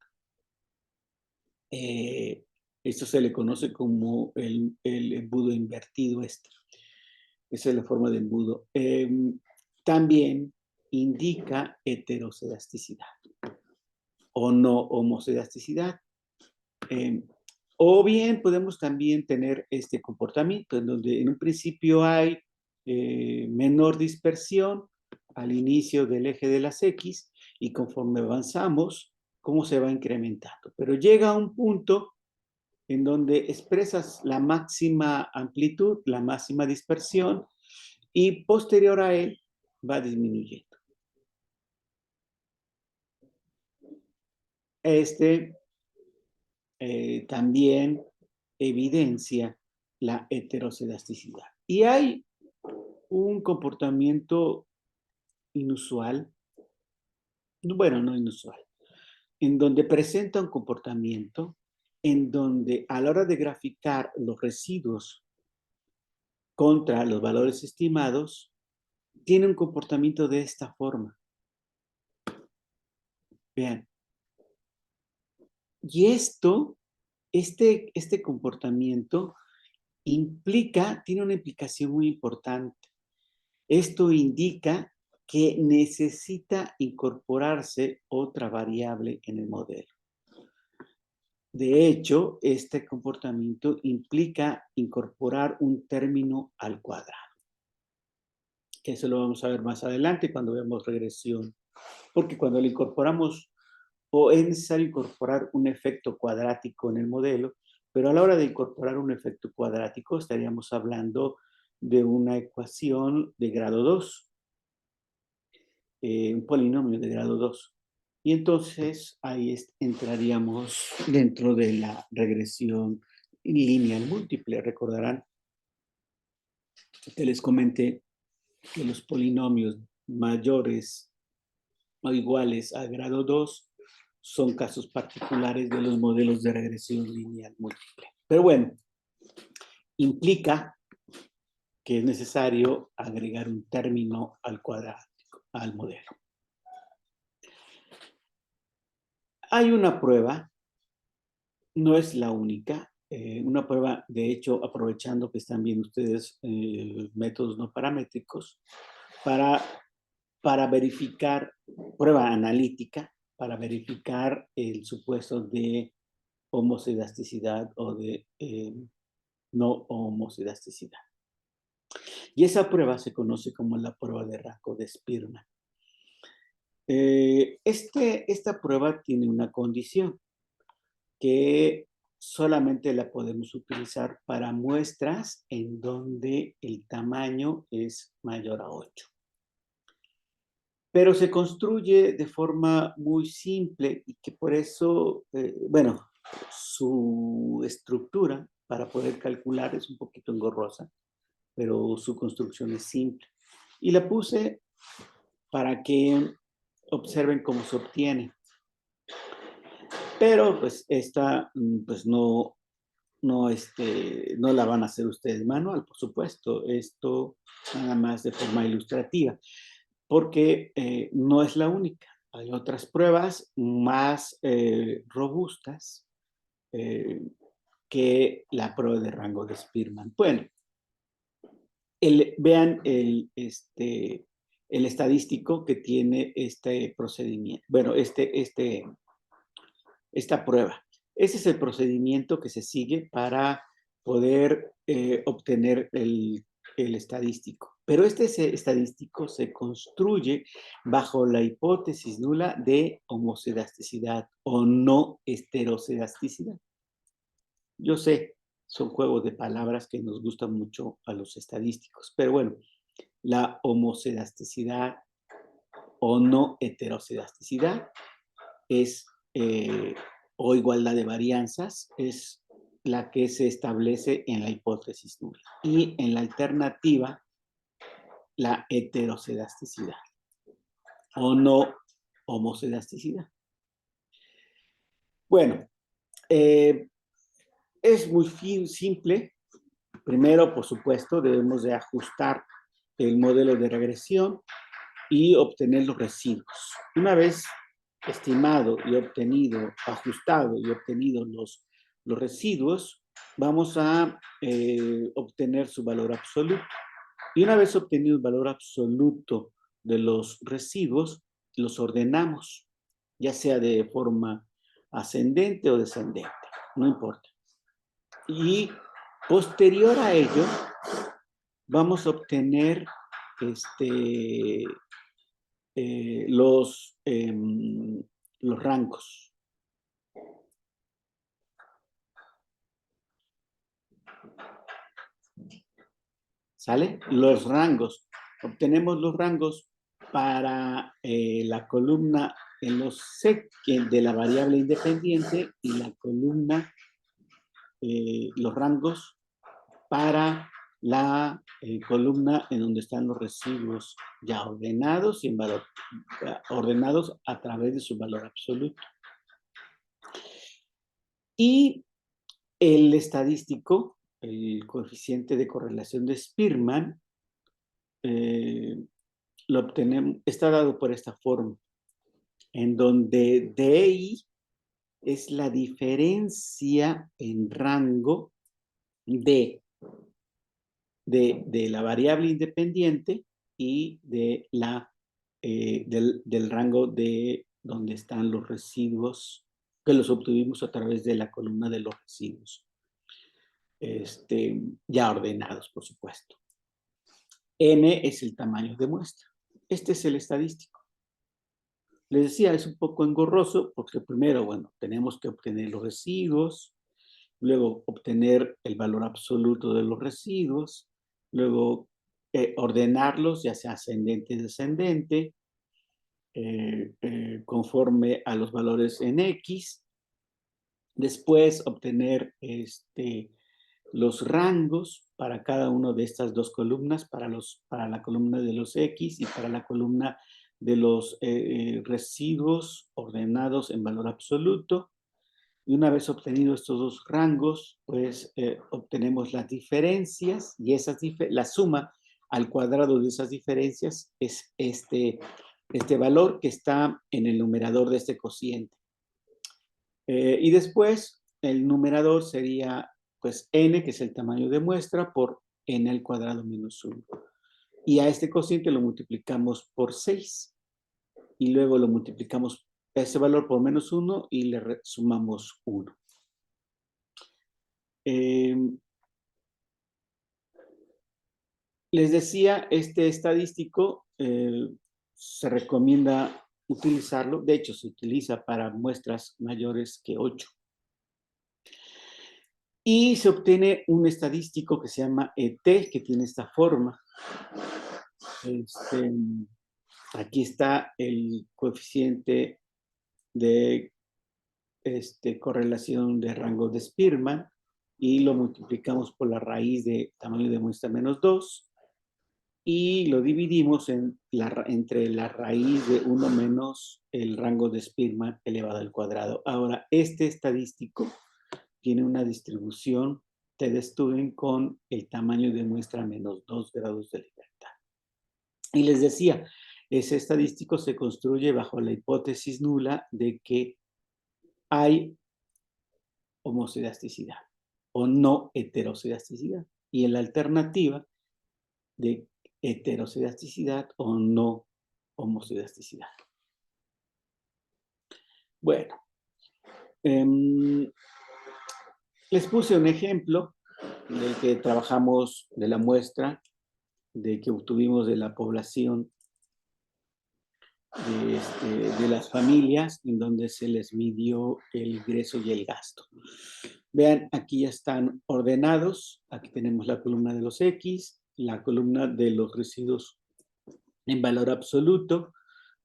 Esto se le conoce como el embudo invertido este. Esa es la forma de embudo. También indica heterocedasticidad o no homocedasticidad. O bien podemos también tener este comportamiento en donde en un principio hay menor dispersión al inicio del eje de las X y conforme avanzamos, cómo se va incrementando. Pero llega a un punto en donde expresas la máxima amplitud, la máxima dispersión y posterior a él va disminuyendo. También evidencia la heterocedasticidad. Y hay un comportamiento inusual, bueno, no inusual, en donde presenta un comportamiento en donde a la hora de graficar los residuos contra los valores estimados, tiene un comportamiento de esta forma. Vean. Y este comportamiento tiene una implicación muy importante. Esto indica que necesita incorporarse otra variable en el modelo. De hecho, este comportamiento implica incorporar un término al cuadrado. Eso lo vamos a ver más adelante cuando veamos regresión. Porque cuando le incorporamos, o es necesario incorporar un efecto cuadrático en el modelo, pero a la hora de incorporar un efecto cuadrático estaríamos hablando de una ecuación de grado 2, un polinomio de grado 2. Y entonces ahí entraríamos dentro de la regresión lineal múltiple. Recordarán que les comenté que los polinomios mayores o iguales a grado 2 son casos particulares de los modelos de regresión lineal múltiple. Pero bueno, implica que es necesario agregar un término al cuadrático, al modelo. Hay una prueba, no es la única, una prueba, de hecho, aprovechando que están viendo ustedes métodos no paramétricos, para verificar, prueba analítica, para verificar el supuesto de homocedasticidad o de no homocedasticidad. Y esa prueba se conoce como la prueba de rango de Spearman. Esta prueba tiene una condición que solamente la podemos utilizar para muestras en donde el tamaño es mayor a 8. Pero se construye de forma muy simple y que por eso, bueno, su estructura para poder calcular es un poquito engorrosa, pero su construcción es simple. Y la puse para que observen cómo se obtiene. Pero pues esta pues no la van a hacer ustedes manual, por supuesto. Esto nada más de forma ilustrativa, porque no es la única. Hay otras pruebas más robustas que la prueba de rango de Spearman. Bueno, vean el estadístico que tiene este procedimiento. Bueno, esta prueba. Ese es el procedimiento que se sigue para poder obtener el estadístico. Pero este estadístico se construye bajo la hipótesis nula de homocedasticidad o no heterocedasticidad. Yo sé, son juegos de palabras que nos gustan mucho a los estadísticos, pero bueno, la homocedasticidad o no heterocedasticidad es, o igualdad de varianzas, es la que se establece en la hipótesis nula. Y en la alternativa, la heterocedasticidad o no homocedasticidad. Bueno, es muy simple. Primero, por supuesto, debemos de ajustar el modelo de regresión y obtener los residuos. Una vez estimado y obtenido, ajustado y obtenido los residuos, vamos a obtener su valor absoluto. Y una vez obtenido el valor absoluto de los residuos, los ordenamos, ya sea de forma ascendente o descendente, no importa. Y posterior a ello, vamos a obtener los rangos. ¿Sale? Los rangos. Obtenemos los rangos para la columna en los sec de la variable independiente y la columna, los rangos para la columna en donde están los residuos ya ordenados y en valor, ordenados a través de su valor absoluto. Y el estadístico, el coeficiente de correlación de Spearman, lo obtenemos, está dado por esta forma, en donde DI es la diferencia en rango de la variable independiente y de del rango de donde están los residuos, que los obtuvimos a través de la columna de los residuos, ya ordenados, por supuesto. N es el tamaño de muestra. Este es el estadístico. Les decía, es un poco engorroso porque primero, bueno, tenemos que obtener los residuos, luego obtener el valor absoluto de los residuos, luego ordenarlos, ya sea ascendente y descendente, conforme a los valores en X, después obtener los rangos para cada una de estas dos columnas, para la columna de los X y para la columna de los residuos ordenados en valor absoluto. Y una vez obtenido estos dos rangos, pues obtenemos las diferencias y la suma al cuadrado de esas diferencias es este valor que está en el numerador de este cociente. Y después el numerador sería pues n, que es el tamaño de muestra, por n al cuadrado menos 1. Y a este cociente lo multiplicamos por 6. Y luego lo multiplicamos ese valor por menos 1 y le sumamos 1. Les decía, este estadístico se recomienda utilizarlo. De hecho, se utiliza para muestras mayores que 8. Y se obtiene un estadístico que se llama ET, que tiene esta forma. Aquí está el coeficiente de correlación de rango de Spearman y lo multiplicamos por la raíz de tamaño de muestra menos 2 y lo dividimos entre la raíz de 1 menos el rango de Spearman elevado al cuadrado. Ahora, este estadístico tiene una distribución T-de-Student con el tamaño de muestra menos 2 grados de libertad. Y les decía, ese estadístico se construye bajo la hipótesis nula de que hay homocidasticidad o no heterocidasticidad. Y en la alternativa de heterocidasticidad o no homocidasticidad. Bueno, les puse un ejemplo del que trabajamos de la muestra de que obtuvimos de la población de las familias en donde se les midió el ingreso y el gasto. Vean, aquí ya están ordenados. Aquí tenemos la columna de los X, la columna de los residuos en valor absoluto.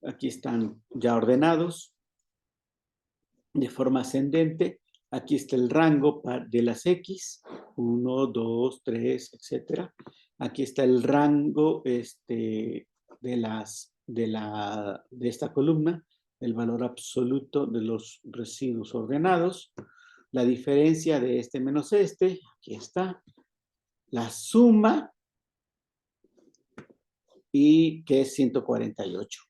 Aquí están ya ordenados de forma ascendente. Aquí está el rango de las X, 1, 2, 3, etc. Aquí está el rango de esta columna, el valor absoluto de los residuos ordenados, la diferencia de este menos este, aquí está, la suma y que es 148.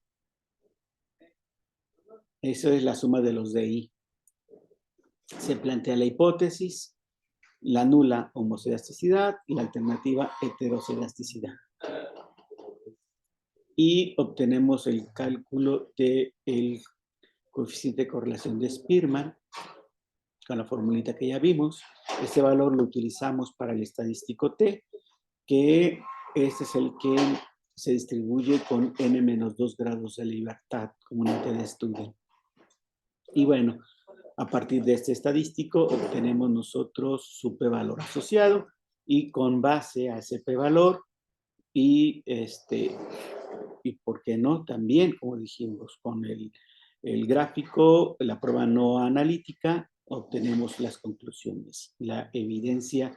Eso es la suma de los DI. Se plantea la hipótesis, la nula homocelasticidad y la alternativa heterocelasticidad. Y obtenemos el cálculo del coeficiente de correlación de Spearman con la formulita que ya vimos. Ese valor lo utilizamos para el estadístico T, que este es el que se distribuye con n-2 grados de libertad como unidad de estudio. Y bueno, a partir de este estadístico obtenemos nosotros su p-valor asociado y con base a ese p-valor y por qué no, también, como dijimos, con el gráfico, la prueba no analítica, obtenemos las conclusiones, la evidencia,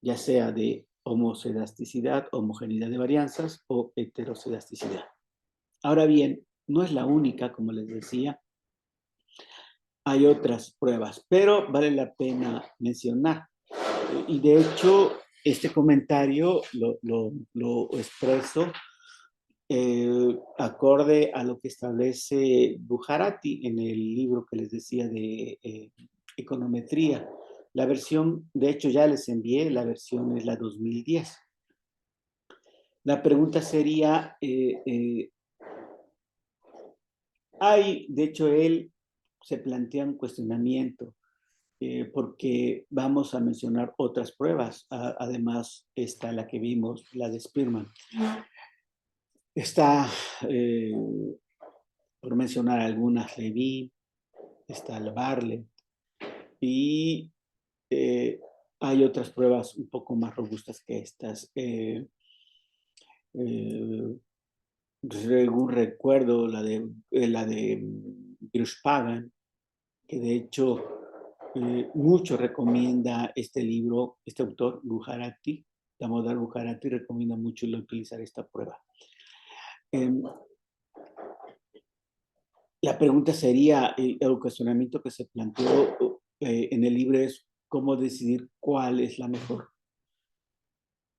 ya sea de homocelasticidad, homogeneidad de varianzas o heterocelasticidad. Ahora bien, no es la única, como les decía, hay otras pruebas, pero vale la pena mencionar. Y de hecho, este comentario lo expreso acorde a lo que establece Bujarati en el libro que les decía de econometría. La versión, de hecho ya les envié, la versión es la 2010. La pregunta sería, de hecho él se plantea un cuestionamiento porque vamos a mencionar otras pruebas, además está la que vimos, la de Spearman. Está, por mencionar algunas, Levy, está el Bartlett, y hay otras pruebas un poco más robustas que estas. Según recuerdo, la de Grushpagan, que de hecho mucho recomienda este libro, este autor, Bujarati, Damodar Bujarati, recomienda mucho utilizar esta prueba. La pregunta sería, el cuestionamiento que se planteó en el libro es cómo decidir cuál es la mejor.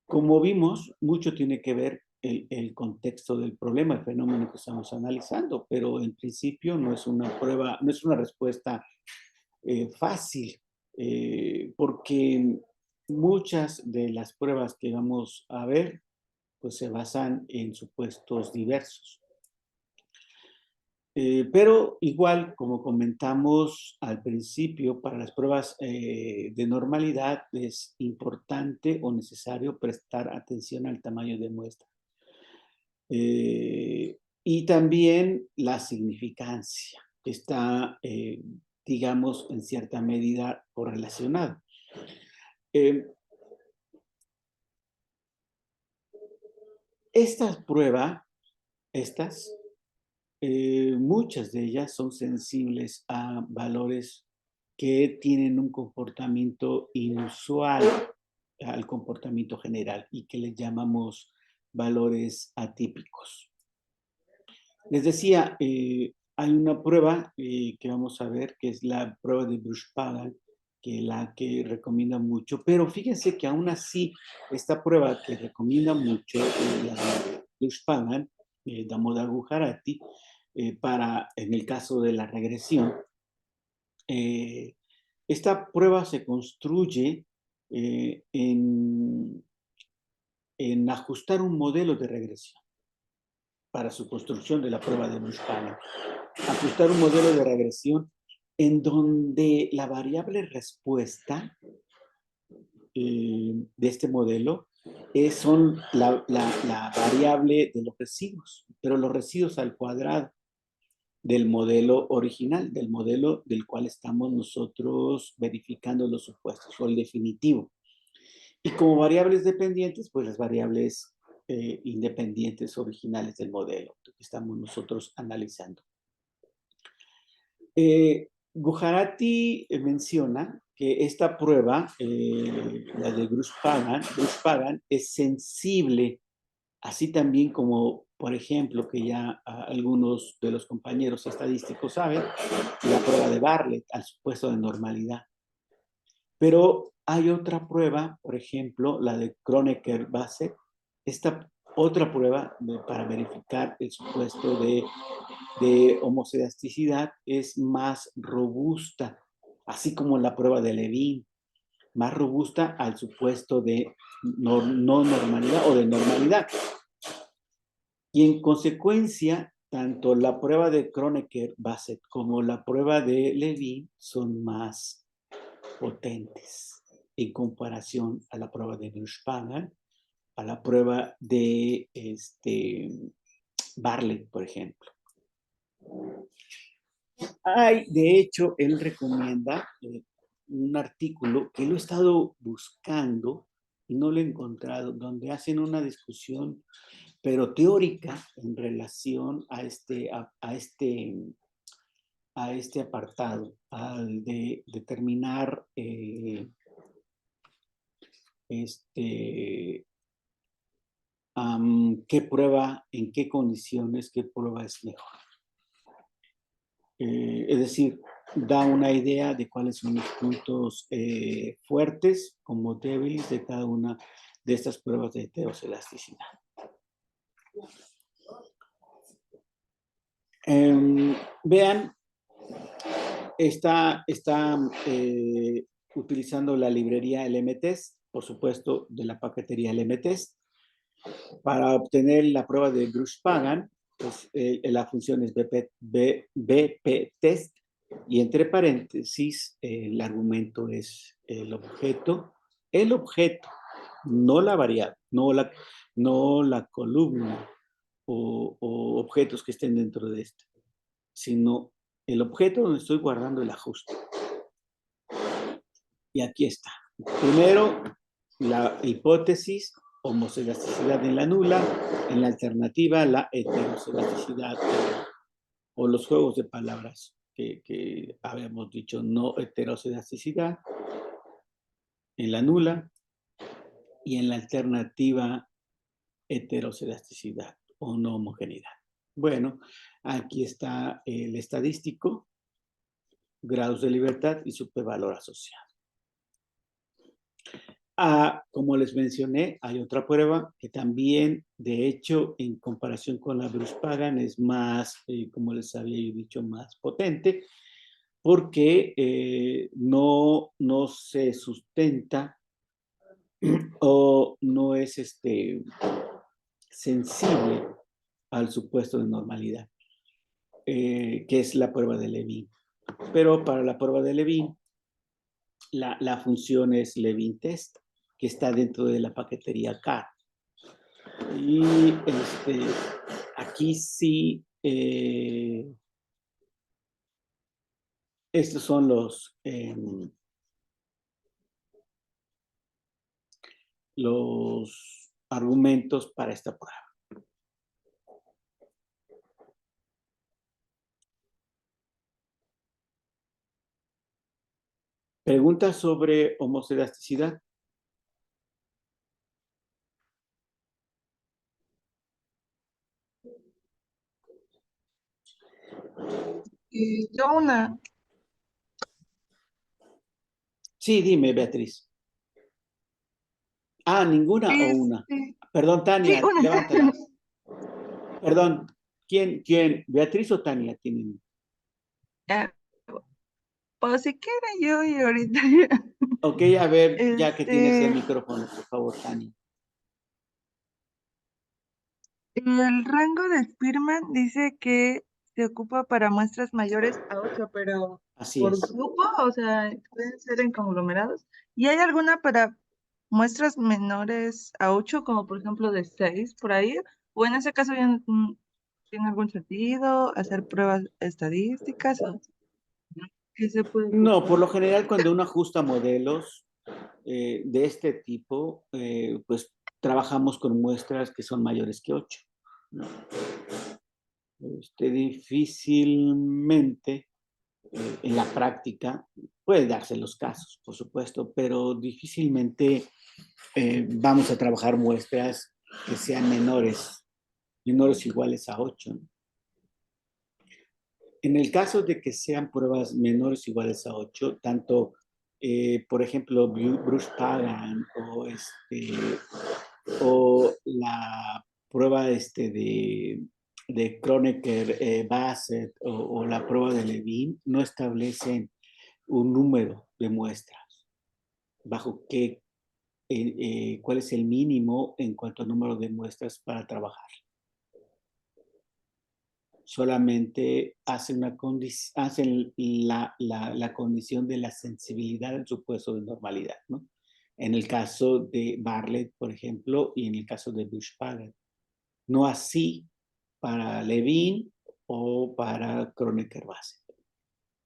Como vimos, mucho tiene que ver el contexto del problema, el fenómeno que estamos analizando, pero en principio no es una prueba, no es una respuesta fácil, porque muchas de las pruebas que vamos a ver, pues se basan en supuestos diversos. Pero igual, como comentamos al principio, para las pruebas de normalidad es importante o necesario prestar atención al tamaño de muestra. Y también la significancia, que está, digamos, en cierta medida correlacionada. Estas pruebas, muchas de ellas son sensibles a valores que tienen un comportamiento inusual al comportamiento general y que le llamamos valores atípicos. Les decía, hay una prueba que vamos a ver, que es la prueba de Grushpagan, que la que recomienda mucho, pero fíjense que aún así, esta prueba que recomienda mucho, la de Grushpagan, Damodar Bujarati, en el caso de la regresión, esta prueba se construye en ajustar un modelo de regresión para su construcción de la prueba de Grushpagan. Ajustar un modelo de regresión en donde la variable respuesta de este modelo son la variable de los residuos, pero los residuos al cuadrado del modelo original, del modelo del cual estamos nosotros verificando los supuestos, o el definitivo. Y como variables dependientes, pues las variables independientes originales del modelo que estamos nosotros analizando. Bujarati menciona que esta prueba, la de Grushpagan, es sensible, así también como, por ejemplo, que ya algunos de los compañeros estadísticos saben, la prueba de Bartlett al supuesto de normalidad. Pero hay otra prueba, por ejemplo, la de Kronecker-Bassett. Esta Otra prueba para verificar el supuesto de homoselasticidad es más robusta, así como la prueba de Levin, más robusta al supuesto de no normalidad o de normalidad. Y en consecuencia, tanto la prueba de Kronecker-Bassett como la prueba de Levin son más potentes en comparación a la prueba de Grush-Pagan, a la prueba de Bartlett, por ejemplo. De hecho, él recomienda un artículo que lo he estado buscando y no lo he encontrado, donde hacen una discusión, pero teórica, en relación a este apartado, al de determinar qué prueba, en qué condiciones, qué prueba es mejor. Es decir, da una idea de cuáles son los puntos fuertes como débiles de cada una de estas pruebas de heteroselasticidad. Vean, está utilizando la librería LMTest, por supuesto, de la paquetería LMTest, para obtener la prueba de Grush-Pagan. Pues, la función es BP-test, y entre paréntesis el argumento es el objeto, no la variable, no la columna o objetos que estén dentro de este, sino el objeto donde estoy guardando el ajuste. Y aquí está. Primero, la hipótesis, homoselasticidad en la nula, en la alternativa, la heteroselasticidad, o los juegos de palabras que habíamos dicho, no heteroselasticidad, en la nula, y en la alternativa, heteroselasticidad o no homogeneidad. Bueno, aquí está el estadístico, grados de libertad y su p-valor asociado. Como les mencioné, hay otra prueba que también, de hecho, en comparación con la Grush-Pagan, es más, como les había dicho, más potente, porque no se sustenta o no es sensible al supuesto de normalidad, que es la prueba de Levin. Pero para la prueba de Levin, la función es Levin test, que está dentro de la paquetería CAR. Y aquí sí, estos son los argumentos para esta prueba. ¿Preguntas sobre homoselasticidad? Y yo una. Sí, dime, Beatriz. ¿Ninguna o una? Perdón, Tania, Sí, una. levántala. Perdón, ¿quién? ¿Beatriz o Tania tienen? Pues si quiere yo y ahorita. Ok, a ver, ya que tienes el micrófono, por favor, Tania. El rango de Spearman dice que se ocupa para muestras mayores a 8, pero Así por es. grupo, o sea, pueden ser en conglomerados. ¿Y hay alguna para muestras menores a 8, como por ejemplo de 6 por ahí? ¿O en ese caso ya tiene algún sentido hacer pruebas estadísticas? ¿O qué se puede No, ocupar? por lo general, cuando uno ajusta modelos de este tipo, pues trabajamos con muestras que son mayores que 8. ¿No? Difícilmente en la práctica puede darse los casos, por supuesto, pero difícilmente vamos a trabajar muestras que sean menores iguales a 8. ¿No? En el caso de que sean pruebas menores o iguales a 8, tanto, por ejemplo, Grush-Pagan o la prueba de Kronecker-Bassett o la prueba de Levin no establecen un número de muestras. ¿Bajo qué? ¿Cuál es el mínimo en cuanto al número de muestras para trabajar? Solamente hacen la condición de la sensibilidad del supuesto de normalidad, ¿no? En el caso de Bartlett, por ejemplo, y en el caso de Buchmacher. No así para Levin o para Kronecker-Bassett.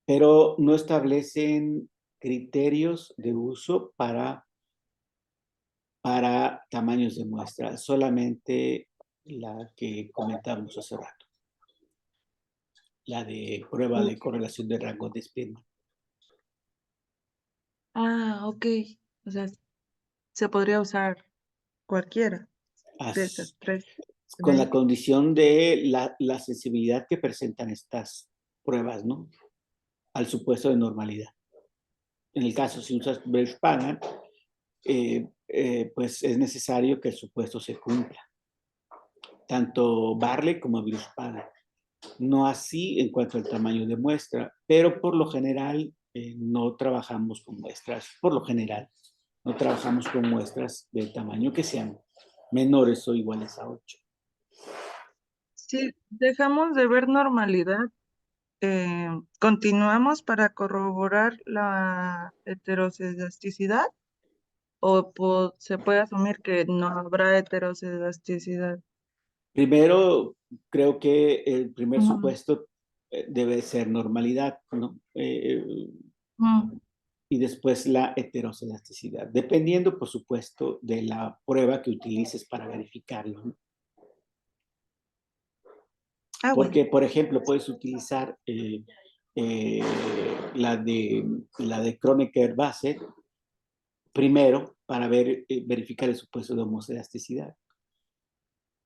Pero no establecen criterios de uso para tamaños de muestra, solamente la que comentamos hace rato, la de prueba de correlación de rango de Spearman. Ah, ok. O sea, se podría usar cualquiera de esas tres. Con la condición de la sensibilidad que presentan estas pruebas, ¿no? Al supuesto de normalidad. En el caso, si usas Buchmacher, pues es necesario que el supuesto se cumpla. Tanto Bartlett como Buchmacher. No así en cuanto al tamaño de muestra, pero por lo general no trabajamos con muestras, por lo general, no trabajamos con muestras del tamaño que sean menores o iguales a 8. Si dejamos de ver normalidad, ¿continuamos para corroborar la heterocedasticidad? ¿O se puede asumir que no habrá heterocedasticidad? Primero, creo que el primer Ujú. supuesto debe ser normalidad, ¿no? Mm, Y después la heterocedasticidad, dependiendo, por supuesto, de la prueba que utilices para verificarlo, ¿no? bueno. Porque, por ejemplo, puedes utilizar la de Kronecker-Bassett primero para verificar el supuesto de homocedasticidad.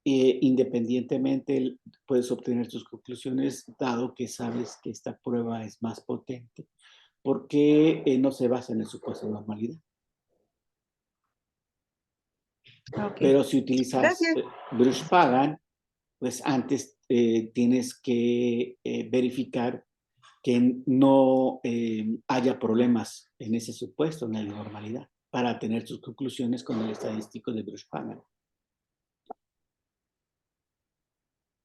Independientemente, puedes obtener tus conclusiones dado que sabes que esta prueba es más potente, porque no se basa en el supuesto de normalidad. Ok. Pero si utilizas Gracias. Buchmacher, pues antes tienes que verificar que no haya problemas en ese supuesto, en la normalidad, para tener tus conclusiones con el estadístico de Buchmacher.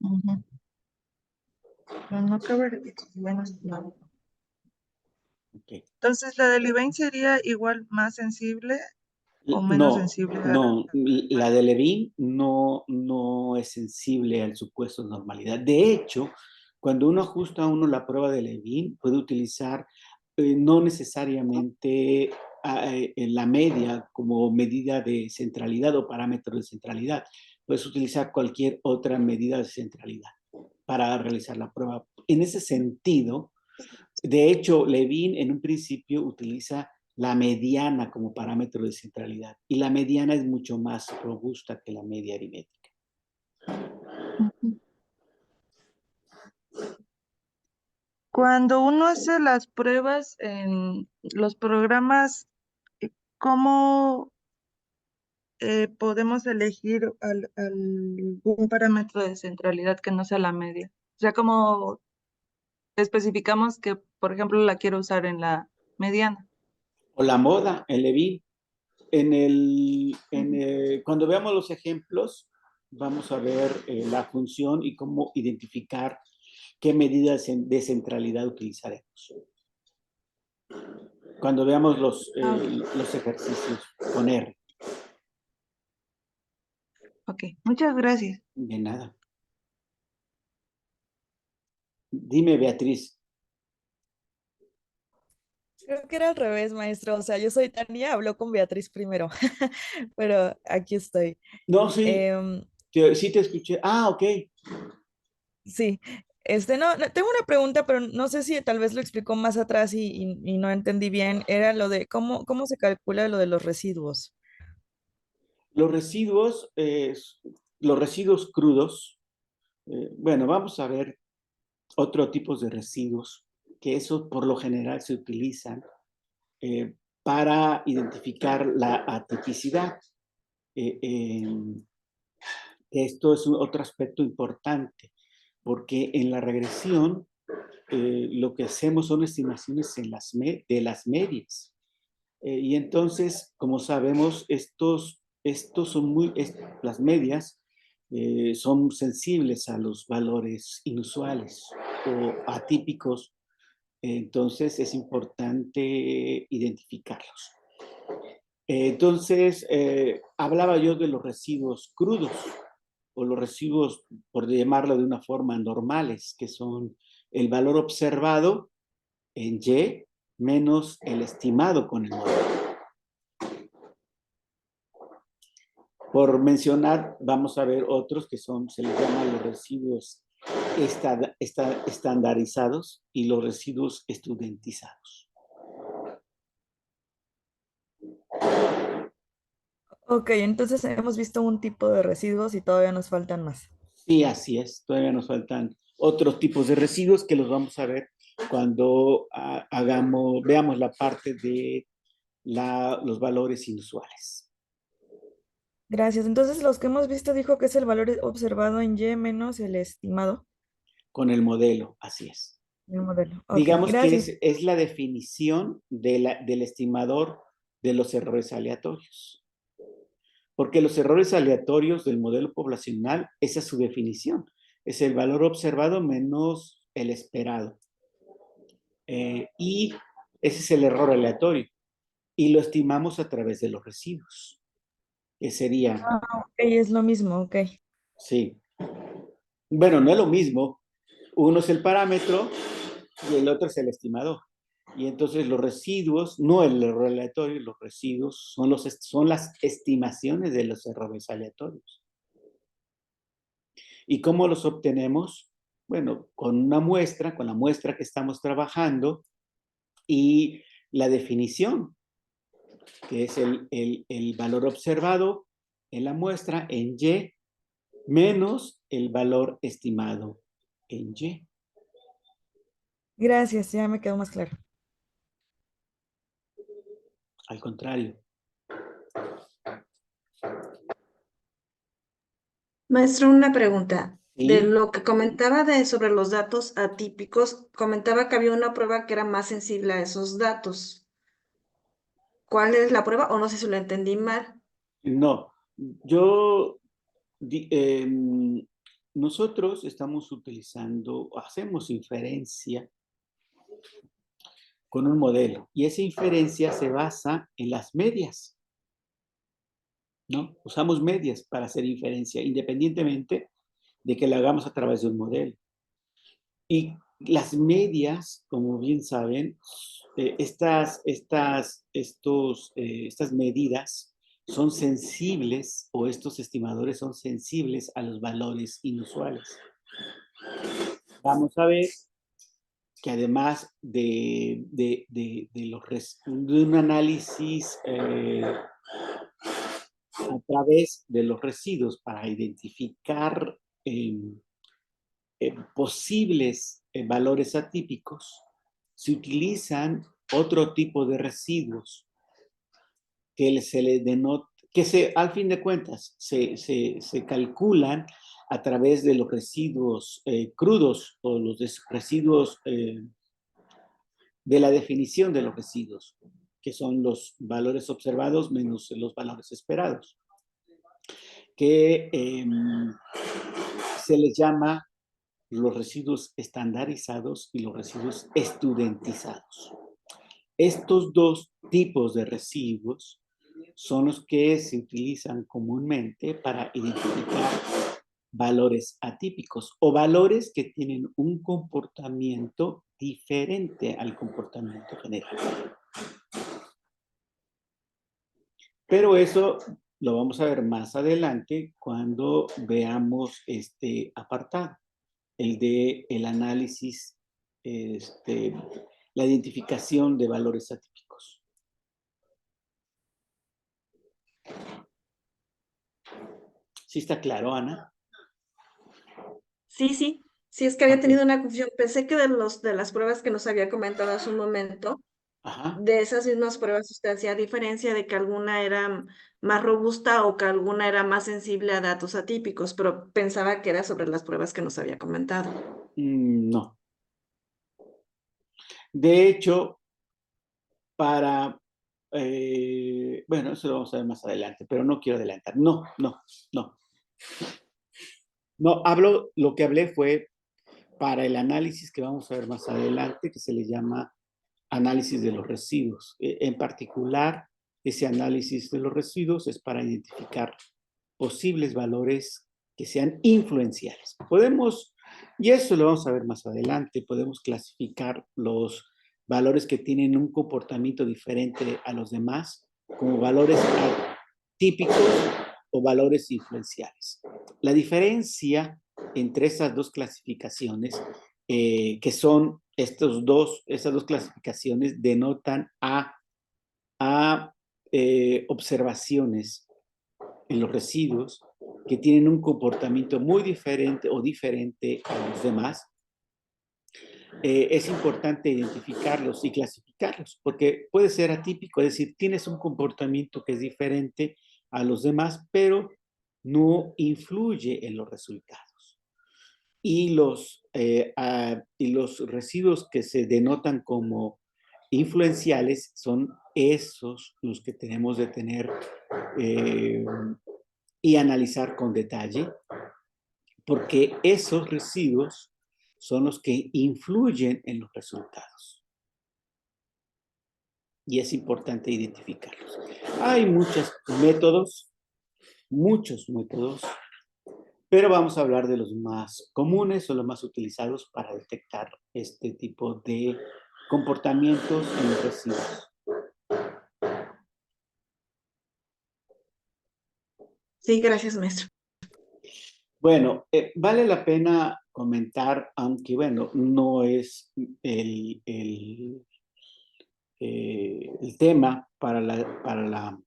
Ujú. Pero no cabe. Bueno, no. Okay. Entonces, ¿la de Levine sería igual más sensible o menos No, sensible a no, la de Levin no es sensible al supuesto de normalidad. De hecho, cuando uno ajusta a uno la prueba de Levin, puede utilizar no necesariamente la media como medida de centralidad o parámetro de centralidad. Puedes utilizar cualquier otra medida de centralidad para realizar la prueba. En ese sentido, de hecho, Levin en un principio utiliza la mediana como parámetro de centralidad y la mediana es mucho más robusta que la media aritmética. Ujú. Cuando uno hace las pruebas en los programas, ¿cómo podemos elegir algún parámetro de centralidad que no sea la media? O sea, ¿cómo especificamos que, por ejemplo, la quiero usar en la mediana? O la moda en Levin. Cuando veamos los ejemplos, vamos a ver la función y cómo identificar qué medidas de centralidad utilizaremos. Cuando veamos los ejercicios con R. Ok, muchas gracias. De nada. Dime, Beatriz. Creo que era al revés, maestro. O sea, yo soy Tania, habló con Beatriz primero, pero aquí estoy. No, sí, Em, sí te escuché. Ah, ok. sí, tengo una pregunta, pero no sé si tal vez lo explicó más atrás y no entendí bien. Era lo de cómo se calcula lo de los residuos. Los residuos crudos, bueno, vamos a ver otro tipo de residuos que esos por lo general se utilizan para identificar la atipicidad. Esto es otro aspecto importante, porque en la regresión lo que hacemos son estimaciones de las medias. Y entonces, como sabemos, estos son las medias son sensibles a los valores inusuales o atípicos. Entonces, es importante identificarlos. Entonces, hablaba yo de los residuos crudos o los residuos, por llamarlo de una forma, normales, que son el valor observado en Y menos el estimado con el modelo. Por mencionar, vamos a ver otros que se les llama los residuos estandarizados y los residuos estudentizados. Ok, entonces hemos visto un tipo de residuos y todavía nos faltan más. Sí, así es. Todavía nos faltan otros tipos de residuos que los vamos a ver cuando veamos la parte de los valores inusuales. Gracias. Entonces, los que hemos visto dijo que es el valor observado en Y menos el estimado Con el modelo, así es. del modelo. Ok, Digamos que gracias. es la definición del estimador de los errores aleatorios. Porque los errores aleatorios del modelo poblacional, esa es su definición. Es el valor observado menos el esperado. Y ese es el error aleatorio. Y lo estimamos a través de los residuos. Que sería, Ok, es lo mismo, ok. sí. Bueno, no es lo mismo. Uno es el parámetro y el otro es el estimador. Y entonces los residuos, no el error aleatorio, los residuos son las estimaciones de los errores aleatorios. ¿Y cómo los obtenemos? Bueno, con la muestra que estamos trabajando y la definición, que es el valor observado en la muestra en Y menos el valor estimado en Y. Gracias, ya me quedó más claro. Al contrario. Maestro, una pregunta. De ¿Sí? lo que comentaba sobre los datos atípicos, comentaba que había una prueba que era más sensible a esos datos. ¿Cuál es la prueba? O no sé si lo entendí mal. No, nosotros estamos hacemos inferencia con un modelo y esa inferencia se basa en las medias, ¿no? Usamos medias para hacer inferencia, independientemente de que la hagamos a través de un modelo. Y las medias, como bien saben, estas medidas son sensibles, o estos estimadores son sensibles a los valores inusuales. Vamos a ver que además de un análisis a través de los residuos para identificar posibles valores atípicos, se utilizan otro tipo de residuos que se le denota, al fin de cuentas se calculan a través de los residuos crudos o los residuos de la definición de los residuos, que son los valores observados menos los valores esperados, que se les llama los residuos estandarizados y los residuos estudentizados. Estos dos tipos de residuos son los que se utilizan comúnmente para identificar valores atípicos o valores que tienen un comportamiento diferente al comportamiento general. Pero eso lo vamos a ver más adelante cuando veamos este apartado, el de el análisis, la identificación de valores atípicos. ¿Sí está claro, Ana? Sí, sí es que había Ok. tenido una confusión. Pensé que de las pruebas que nos había comentado hace un momento, Ajá. de esas mismas pruebas usted hacía diferencia de que alguna era más robusta o que alguna era más sensible a datos atípicos, pero pensaba que era sobre las pruebas que nos había comentado. No. De hecho, bueno, eso lo vamos a ver más adelante, pero no quiero adelantar. No. No, lo que hablé fue para el análisis que vamos a ver más adelante, que se le llama análisis de los residuos. En particular, ese análisis de los residuos es para identificar posibles valores que sean influenciales. Y eso lo vamos a ver más adelante, podemos clasificar los valores que tienen un comportamiento diferente a los demás como valores típicos o valores influenciales. La diferencia entre esas dos clasificaciones, que son esas dos clasificaciones, denotan a observaciones en los residuos que tienen un comportamiento muy diferente o diferente a los demás. Es importante identificarlos y clasificarlos, porque puede ser atípico, es decir, tienes un comportamiento que es diferente a los demás, pero no influye en los resultados. Y los residuos que se denotan como influenciales son esos los que tenemos de tener y analizar con detalle, porque esos residuos son los que influyen en los resultados. Y es importante identificarlos. Hay muchos métodos, pero vamos a hablar de los más comunes o los más utilizados para detectar este tipo de comportamientos en los residuos. Sí, gracias, maestro. Bueno, vale la pena comentar, aunque bueno, no es el tema para la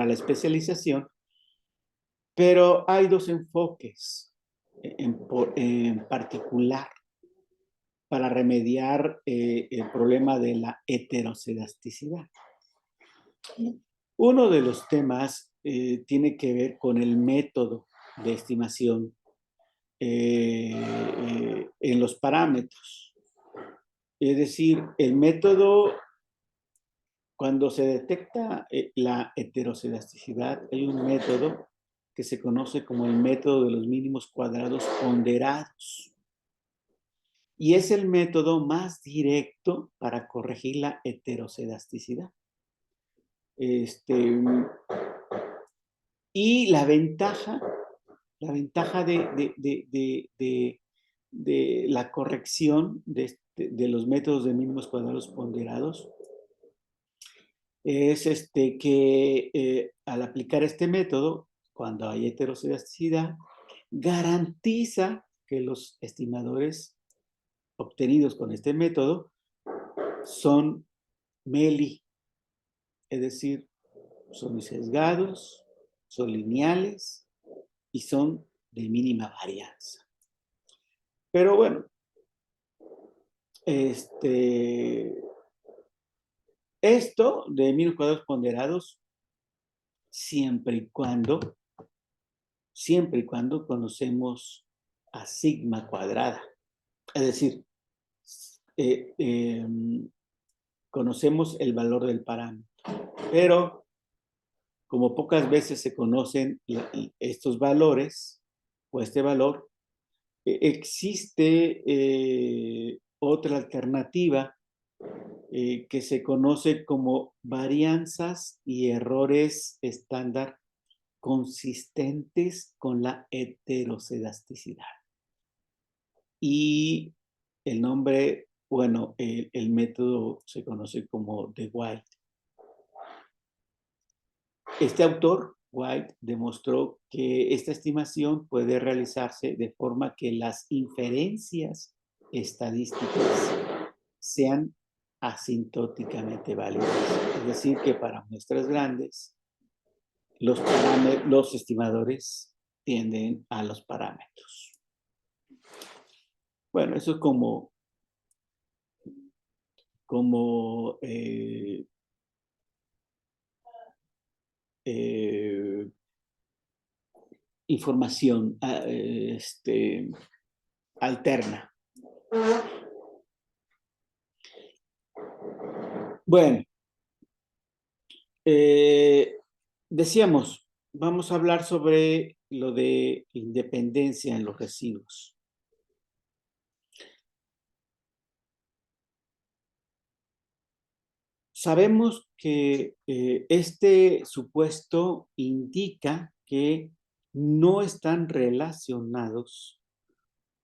especialización, pero hay dos enfoques en particular para remediar el problema de la heterocedasticidad. Uno de los temas tiene que ver con el método de estimación en los parámetros. Es decir, el método, cuando se detecta la heterocedasticidad, hay un método que se conoce como el método de los mínimos cuadrados ponderados. Y es el método más directo para corregir la heterocedasticidad. Y la ventaja de la corrección de los métodos de mínimos cuadrados ponderados es que al aplicar este método, cuando hay heterocedasticidad, garantiza que los estimadores obtenidos con este método son MELI, es decir, son sesgados, son lineales y son de mínima varianza. Pero bueno, esto de mínimos cuadrados ponderados, siempre y cuando conocemos a sigma cuadrada. Es decir, conocemos el valor del parámetro. Pero como pocas veces se conocen estos valores o este valor, existe otra alternativa que se conoce como varianzas y errores estándar consistentes con la heterocedasticidad. Y el nombre, bueno, el método se conoce como de White. Este autor, White, demostró que esta estimación puede realizarse de forma que las inferencias estadísticas sean asintóticamente válidas. Es decir, que para muestras grandes, los estimadores tienden a los parámetros. Bueno, eso es como como información alterna. Bueno, decíamos, vamos a hablar sobre lo de independencia en los residuos. Sabemos que este supuesto indica que no están relacionados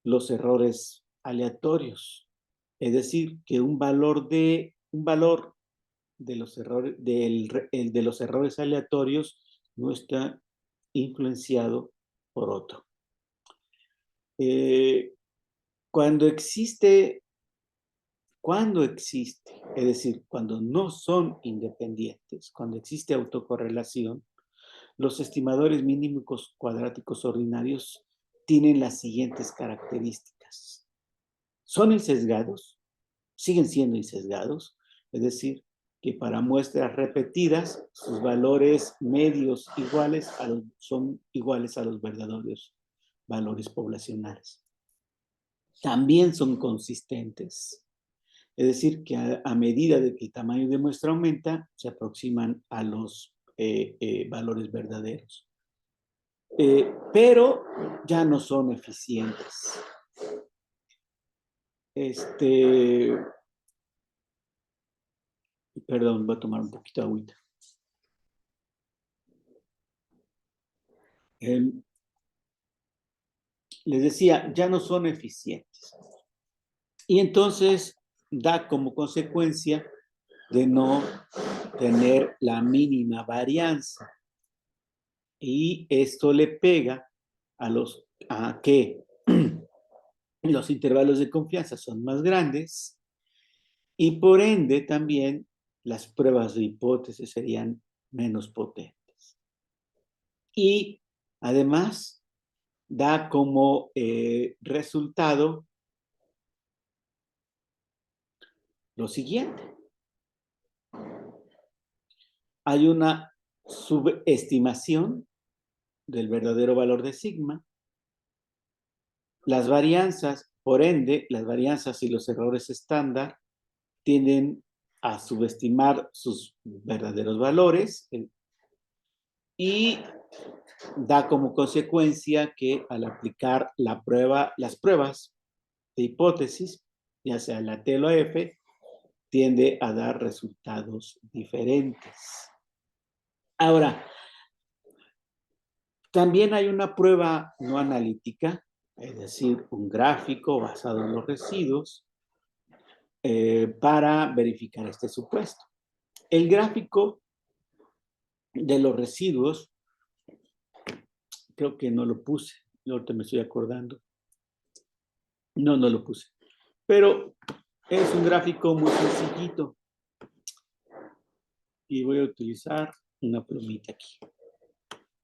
los errores aleatorios. Es decir, que un valor de los errores, de los errores aleatorios no está influenciado por otro. Cuando existe, es decir, cuando no son independientes, cuando existe autocorrelación, los estimadores mínimos cuadráticos ordinarios tienen las siguientes características. Son insesgados, siguen siendo insesgados, es decir, que para muestras repetidas, sus valores medios son iguales a los verdaderos valores poblacionales. También son consistentes, es decir, que a medida de que el tamaño de muestra aumenta, se aproximan a los valores verdaderos. Pero ya no son eficientes. Perdón, voy a tomar un poquito de agüita. Les decía, ya no son eficientes. Y entonces da como consecuencia de no tener la mínima varianza. Y esto le pega a que los intervalos de confianza son más grandes y por ende también las pruebas de hipótesis serían menos potentes. Y además da como resultado lo siguiente. Hay una subestimación del verdadero valor de sigma. Las varianzas, por ende, las varianzas y los errores estándar tienden a subestimar sus verdaderos valores y da como consecuencia que al aplicar las pruebas de hipótesis, ya sea la T o la F, tiende a dar resultados diferentes. Ahora, también hay una prueba no analítica, es decir, un gráfico basado en los residuos, para verificar este supuesto. El gráfico de los residuos, creo que no lo puse, ahorita me estoy acordando. No lo puse. Pero es un gráfico muy sencillito. Y voy a utilizar una plumita aquí.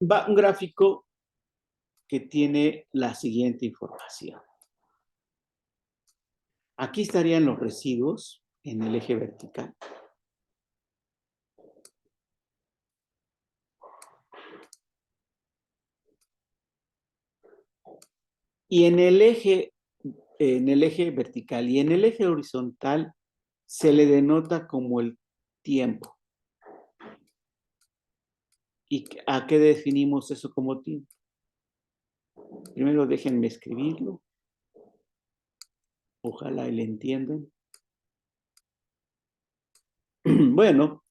Va un gráfico que tiene la siguiente información. Aquí estarían los residuos en el eje vertical. Y en el eje vertical y en el eje horizontal se le denota como el tiempo. ¿Y a qué definimos eso como tiempo? Primero déjenme escribirlo. Ojalá y le entiendan. Bueno,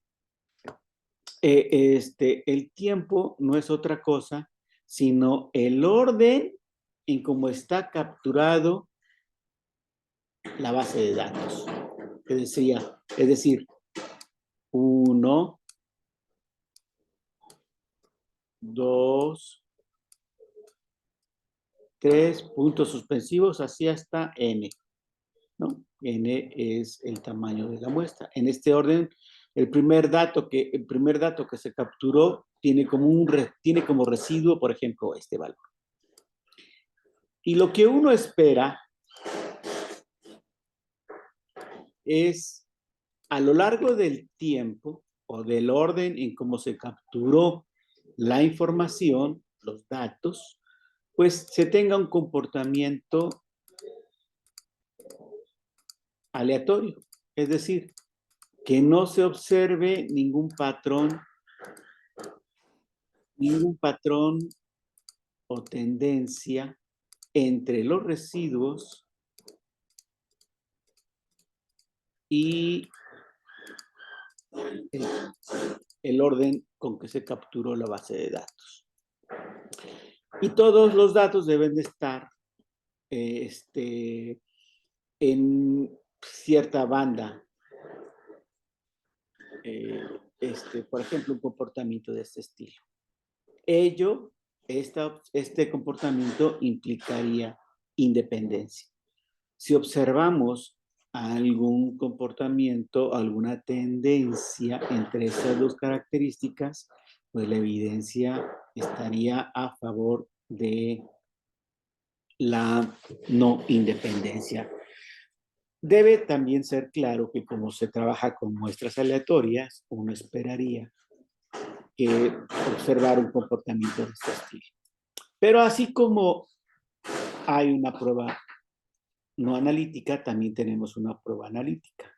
el tiempo no es otra cosa sino el orden en cómo está capturado la base de datos. Es decir, 1, 2, 3 puntos suspensivos, así hasta n, ¿no? N es el tamaño de la muestra. En este orden, el primer dato que se capturó tiene como residuo, por ejemplo, este valor. Y lo que uno espera es a lo largo del tiempo o del orden en cómo se capturó la información, los datos, pues se tenga un comportamiento aleatorio. Es decir, que no se observe ningún patrón o tendencia entre los residuos y el orden con que se capturó la base de datos. Y todos los datos deben de estar en cierta banda. Por ejemplo, un comportamiento de este estilo. Este comportamiento implicaría independencia. Si observamos algún comportamiento, alguna tendencia entre esas dos características, pues la evidencia estaría a favor de la no independencia. Debe también ser claro que como se trabaja con muestras aleatorias, uno esperaría que observar un comportamiento de este estilo. Pero así como hay una prueba no analítica, también tenemos una prueba analítica.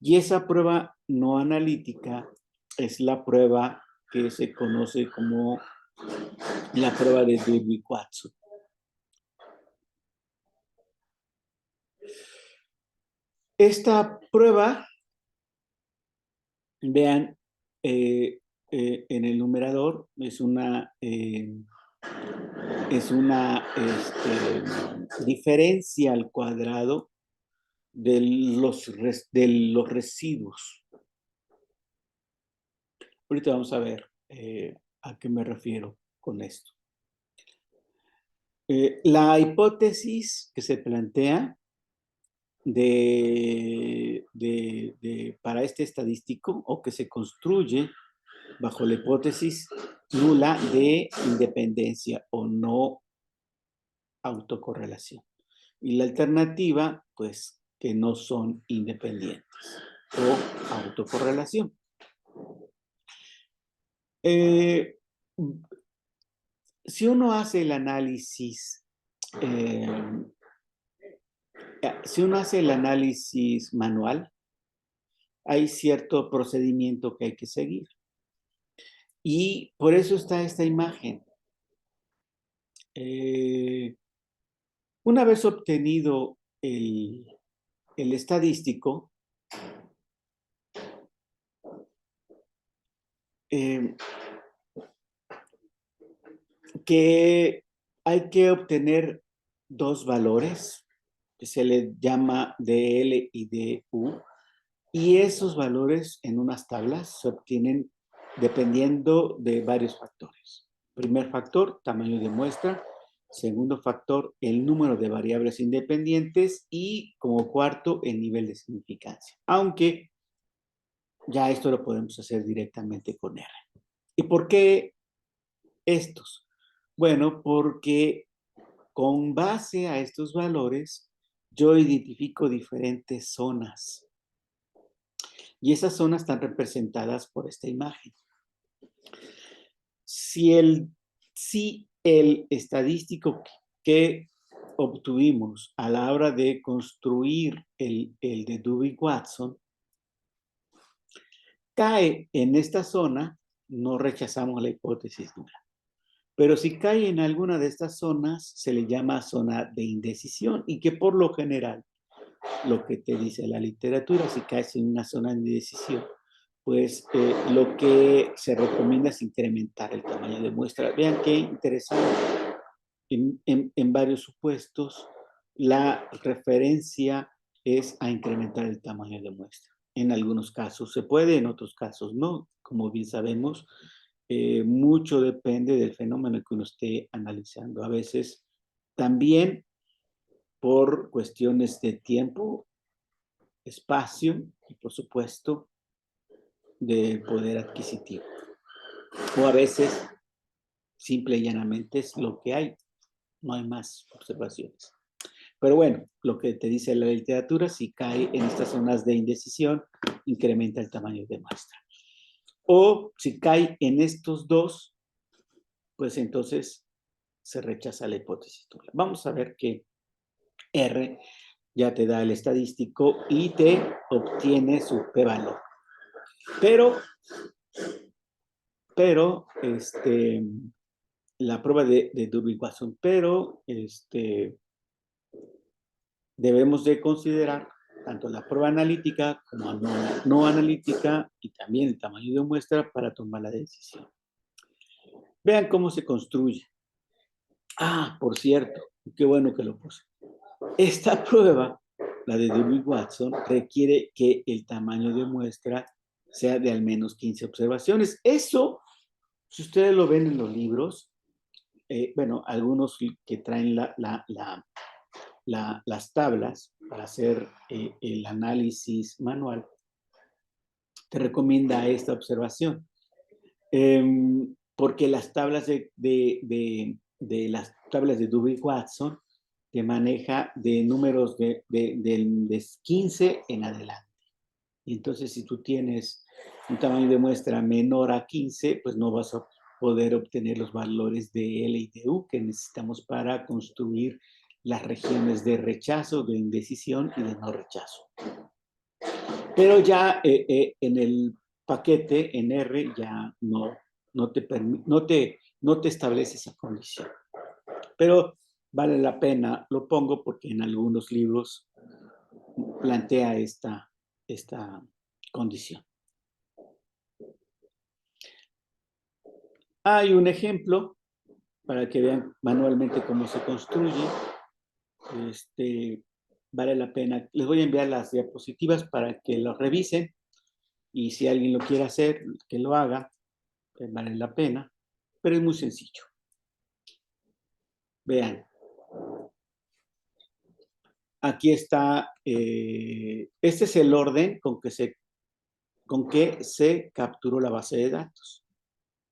Y esa prueba no analítica es la prueba que se conoce como la prueba de Debye-Watson. Esta prueba, vean, en el numerador es una diferencia al cuadrado de los residuos. Ahorita vamos a ver a qué me refiero con esto. La hipótesis que se plantea para este estadístico o que se construye bajo la hipótesis nula de independencia o no autocorrelación. Y la alternativa, pues, que no son independientes o autocorrelación. Si uno hace el análisis, manual, hay cierto procedimiento que hay que seguir. Y por eso está esta imagen. Una vez obtenido el estadístico, que hay que obtener dos valores, que se le llama DL y DU, y esos valores en unas tablas se obtienen dependiendo de varios factores. Primer factor, tamaño de muestra. Segundo factor, el número de variables independientes. Y como cuarto, el nivel de significancia. Aunque ya esto lo podemos hacer directamente con R. ¿Y por qué estos? Bueno, porque con base a estos valores, yo identifico diferentes zonas. Y esas zonas están representadas por esta imagen. Si el estadístico que obtuvimos a la hora de construir el de Debye-Watson cae en esta zona, no rechazamos la hipótesis nula. Pero si cae en alguna de estas zonas, se le llama zona de indecisión y que por lo general, lo que te dice la literatura, si caes en una zona de indecisión, pues lo que se recomienda es incrementar el tamaño de muestra. Vean qué interesante. En varios supuestos, la referencia es a incrementar el tamaño de muestra. En algunos casos se puede, en otros casos no. Como bien sabemos, mucho depende del fenómeno que uno esté analizando. A veces también por cuestiones de tiempo, espacio y, por supuesto, de poder adquisitivo. O a veces, simple y llanamente, es lo que hay. No hay más observaciones. Pero bueno, lo que te dice la literatura, si cae en estas zonas de indecisión, incrementa el tamaño de muestra. O si cae en estos dos, pues entonces se rechaza la hipótesis nula. Vamos a ver que R ya te da el estadístico y te obtiene su p-valor. Pero la prueba de Durbin-Watson, pero debemos de considerar tanto la prueba analítica como no analítica y también el tamaño de muestra para tomar la decisión. Vean cómo se construye. Ah, por cierto, qué bueno que lo puse. Esta prueba, la de Durbin-Watson, requiere que el tamaño de muestra sea de al menos 15 observaciones. Eso, si ustedes lo ven en los libros, bueno, algunos que traen las tablas para hacer el análisis manual, te recomienda esta observación. Porque las tablas de las tablas de Durbin-Watson te maneja de números de 15 en adelante. Y entonces, si tú tienes un tamaño de muestra menor a 15, pues no vas a poder obtener los valores de L y de U que necesitamos para construir las regiones de rechazo, de indecisión y de no rechazo. Pero ya en el paquete, en R, ya no te establece esa condición. Pero vale la pena, lo pongo porque en algunos libros plantea esta condición. Hay un ejemplo para que vean manualmente cómo se construye. Vale la pena. Les voy a enviar las diapositivas para que lo revisen y si alguien lo quiere hacer, que lo haga, vale la pena, pero es muy sencillo. Vean. Aquí está, este es el orden con que se capturó la base de datos.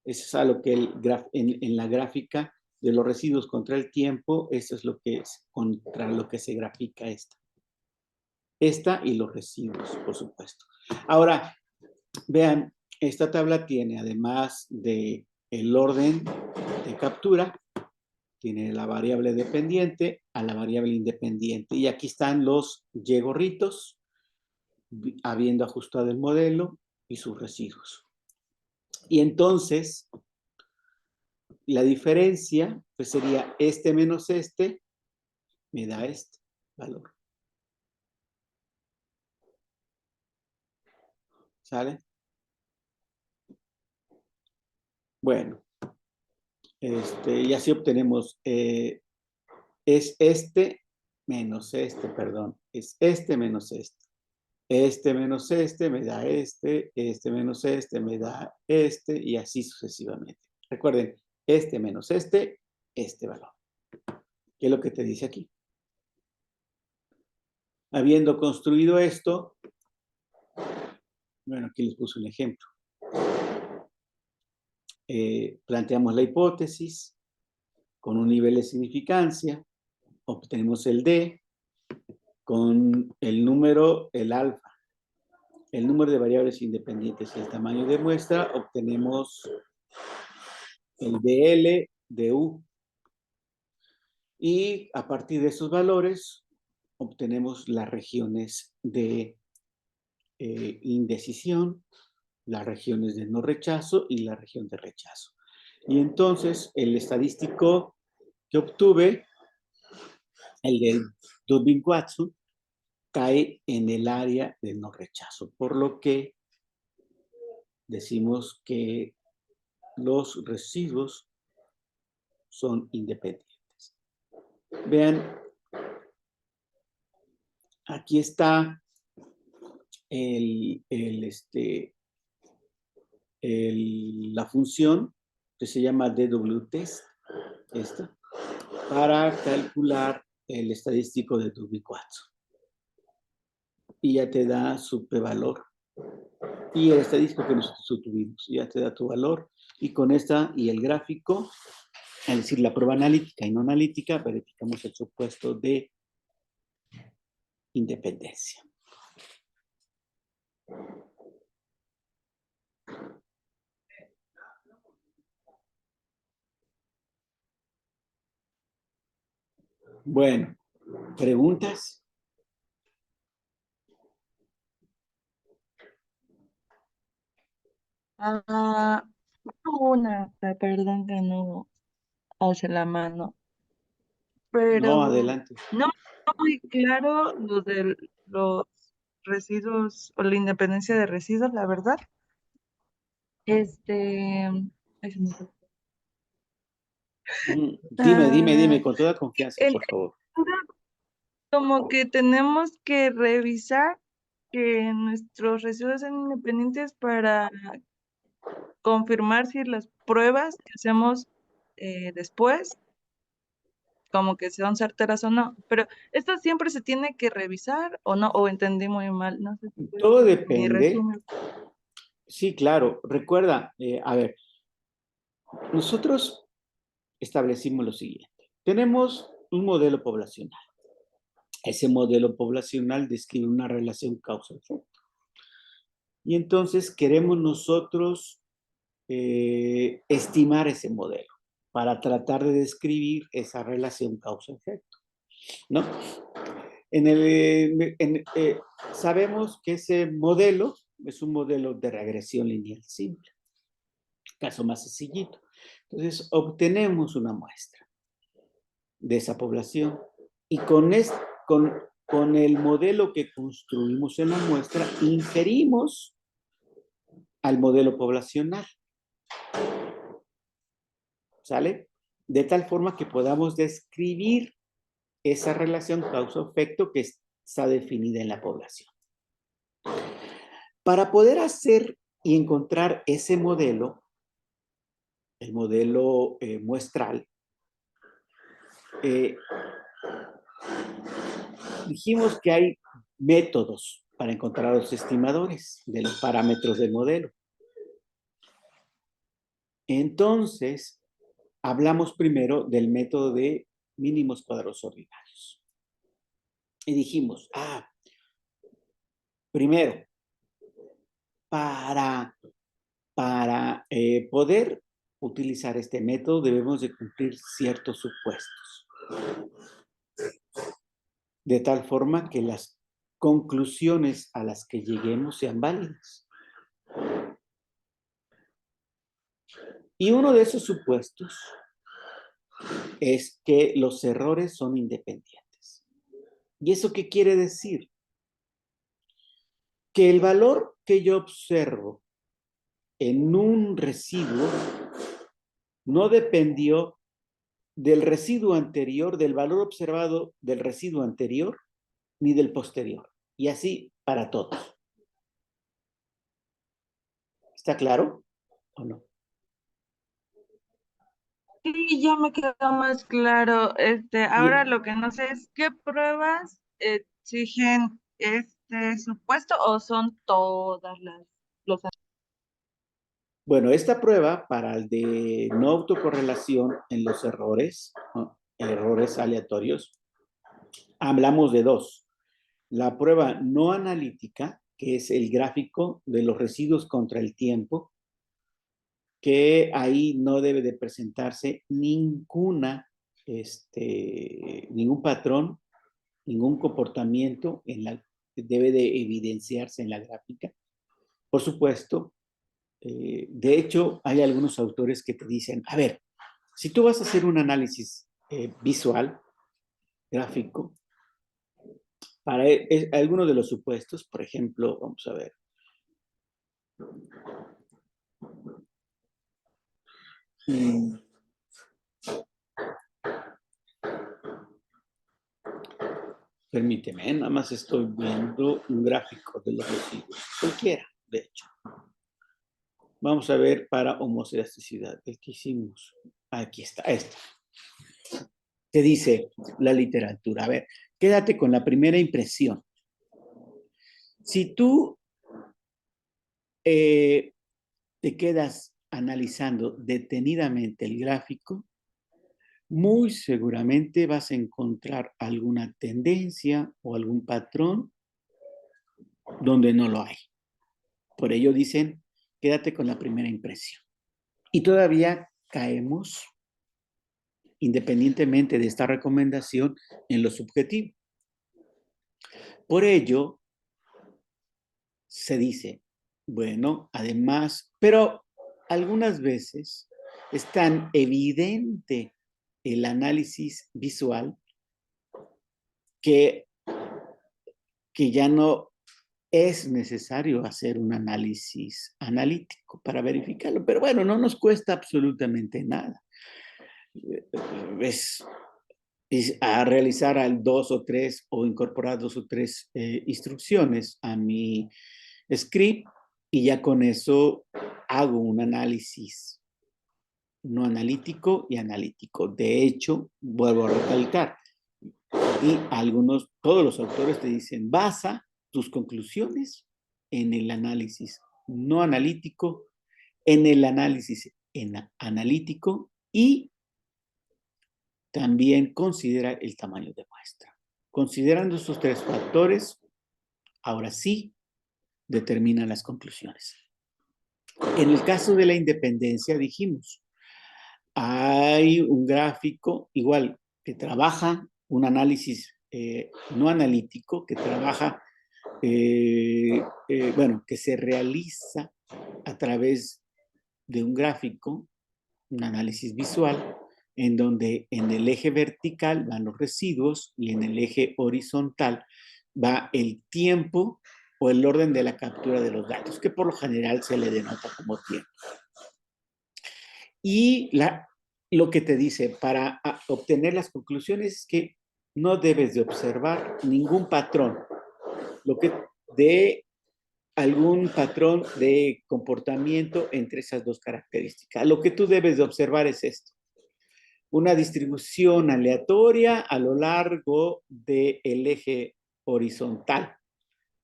Eso es a lo que en la gráfica de los residuos contra el tiempo, eso es lo que es contra lo que se grafica esta. Esta y los residuos, por supuesto. Ahora, vean, esta tabla tiene, además de el orden de captura, tiene la variable dependiente a la variable independiente. Y aquí están los Y gorritos, habiendo ajustado el modelo y sus residuos. Y entonces, la diferencia pues sería este menos este, me da este valor. ¿Sale? Bueno, y así obtenemos, es este menos este, perdón, es este menos este. Este menos este me da este menos este me da este, y así sucesivamente. Recuerden, este menos este valor. ¿Qué es lo que te dice aquí? Habiendo construido esto, bueno, aquí les puse un ejemplo. Planteamos la hipótesis con un nivel de significancia, obtenemos el D, con el número, el alfa, el número de variables independientes y el tamaño de muestra, obtenemos el DL, DU. Y a partir de esos valores, obtenemos las regiones de indecisión, las regiones de no rechazo y la región de rechazo. Y entonces, el estadístico que obtuve, el de Durbin-Watson, cae en el área de no rechazo, por lo que decimos que los residuos son independientes. Vean, aquí está la función que se llama DW-test, esta, para calcular el estadístico de Durbin-Watson. Y ya te da su p-valor. Y el estadístico que nosotros tuvimos, ya te da tu valor. Y con esta y el gráfico, es decir, la prueba analítica y no analítica, verificamos el supuesto de independencia. Bueno, ¿preguntas? Ah, perdón que no alce la mano, No, pero adelante. no me quedó muy claro lo de los residuos o la independencia de residuos, la verdad. Ay, se me fue. Dime, Ah, con toda confianza, en- por favor. como que tenemos que revisar que nuestros residuos sean independientes para confirmar si las pruebas que hacemos después, como que son certeras o no. Pero esto siempre se tiene que revisar o no, o entendí muy mal. No sé si puede Todo ser mi depende. resumen. Sí, claro. Recuerda, a ver, nosotros establecimos lo siguiente. Tenemos un modelo poblacional. Ese modelo poblacional describe una relación causa-efecto. Y entonces queremos nosotros estimar ese modelo para tratar de describir esa relación causa-efecto, ¿no? Sabemos que ese modelo es un modelo de regresión lineal simple, caso más sencillito. Entonces, obtenemos una muestra de esa población y con el modelo que construimos en la muestra, inferimos al modelo poblacional, ¿sale? De tal forma que podamos describir esa relación causa-efecto que está definida en la población. Para poder hacer y encontrar ese modelo, el modelo muestral, dijimos que hay métodos para encontrar los estimadores de los parámetros del modelo. Entonces, hablamos primero del método de mínimos cuadrados ordinarios. Y dijimos, primero, para poder utilizar este método debemos de cumplir ciertos supuestos. De tal forma que las conclusiones a las que lleguemos sean válidas. Y uno de esos supuestos es que los errores son independientes. ¿Y eso qué quiere decir? Que el valor que yo observo en un residuo no dependió del residuo anterior, del valor observado del residuo anterior, ni del posterior. Y así para todos. ¿Está claro o no? Sí, ya me quedó más claro. Ahora Bien. lo que no sé es qué pruebas exigen este supuesto o son todas los. Bueno, esta prueba para el de no autocorrelación en los errores, ¿no? Errores aleatorios, hablamos de dos. La prueba no analítica, que es el gráfico de los residuos contra el tiempo, que ahí no debe de presentarse ningún patrón, ningún comportamiento debe de evidenciarse en la gráfica. Por supuesto, de hecho, hay algunos autores que te dicen, a ver, si tú vas a hacer un análisis visual, gráfico, para algunos de los supuestos, por ejemplo, vamos a ver. Permíteme, nada más estoy viendo un gráfico de los residuos, cualquiera, de hecho. Vamos a ver para homoelasticidad, el que hicimos. Aquí está, este. Te dice la literatura. A ver, quédate con la primera impresión. Si tú te quedas analizando detenidamente el gráfico, muy seguramente vas a encontrar alguna tendencia o algún patrón donde no lo hay. Por ello dicen, quédate con la primera impresión. Y todavía caemos, independientemente de esta recomendación, en lo subjetivo. Por ello, se dice, bueno, además, pero algunas veces es tan evidente el análisis visual que ya no es necesario hacer un análisis analítico para verificarlo. Pero bueno, no nos cuesta absolutamente nada. Es a realizar al 2 o 3 o incorporar 2 o 3 instrucciones a mi script y ya con eso hago un análisis no analítico y analítico. De hecho, vuelvo a recalcar, y todos los autores te dicen, basa tus conclusiones en el análisis no analítico, en el análisis analítico y también considera el tamaño de muestra. Considerando estos 3 factores, ahora sí, determina las conclusiones. En el caso de la independencia, dijimos, hay un gráfico igual que trabaja un análisis no analítico, que trabaja, bueno, que se realiza a través de un gráfico, un análisis visual, en donde en el eje vertical van los residuos y en el eje horizontal va el tiempo o el orden de la captura de los datos, que por lo general se le denota como tiempo. Y lo que te dice para obtener las conclusiones es que no debes de observar ningún patrón, de algún patrón de comportamiento entre esas dos características. Lo que tú debes de observar es esto: una distribución aleatoria a lo largo del eje horizontal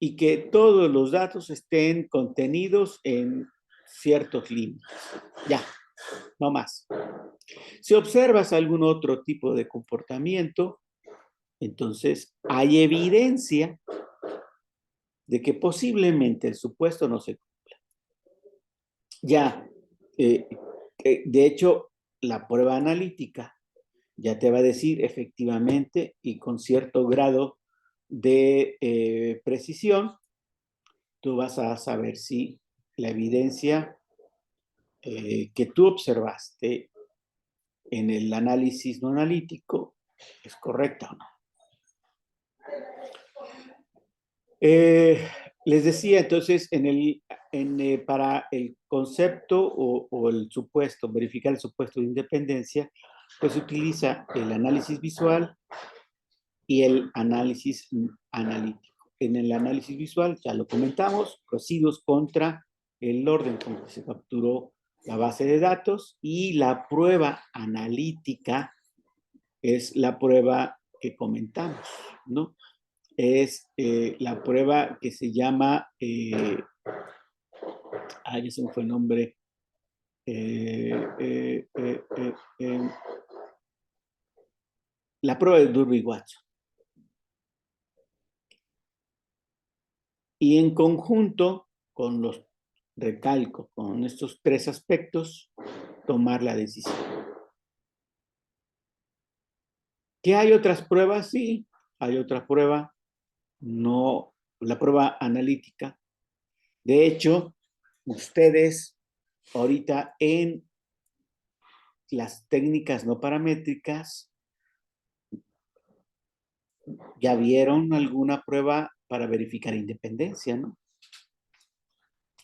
y que todos los datos estén contenidos en ciertos límites. Ya, no más. Si observas algún otro tipo de comportamiento, entonces hay evidencia de que posiblemente el supuesto no se cumpla. Ya, de hecho, la prueba analítica ya te va a decir efectivamente y con cierto grado de precisión, tú vas a saber si la evidencia que tú observaste en el análisis no analítico es correcta o no. Les decía entonces, para el concepto o el supuesto, verificar el supuesto de independencia, pues se utiliza el análisis visual y el análisis analítico. En el análisis visual, ya lo comentamos, residuos contra el orden con que se capturó la base de datos, y la prueba analítica es la prueba que comentamos, ¿no? Es la prueba que se llama, ya se me fue el nombre, la prueba de Durbin-Watson. Y en conjunto con los recalco, con estos 3 aspectos, tomar la decisión. ¿Que hay otras pruebas? Sí, hay otra prueba, no, la prueba analítica. De hecho, ustedes ahorita en las técnicas no paramétricas ya vieron alguna prueba para verificar independencia, ¿no?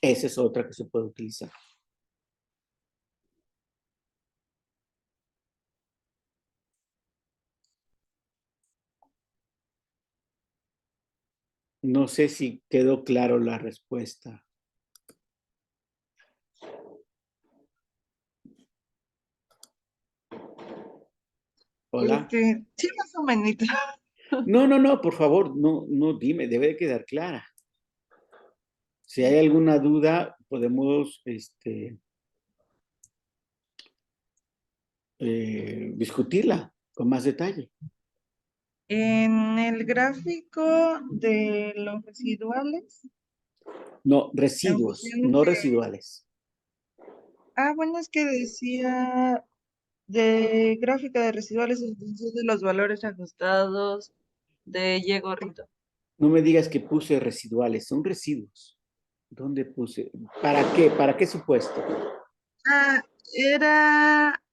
Esa es otra que se puede utilizar. No sé si quedó claro la respuesta. Hola. Sí, más o menos. No, por favor, no dime, debe de quedar clara. Si hay alguna duda, podemos discutirla con más detalle. En el gráfico de los residuales, No, en residuos, función no de- residuales. bueno, es que decía de gráfica de residuales en función de los valores ajustados de Y gorrito. No me digas que puse residuales, son residuos. ¿Dónde puse? ¿Para qué? ¿Para qué supuesto?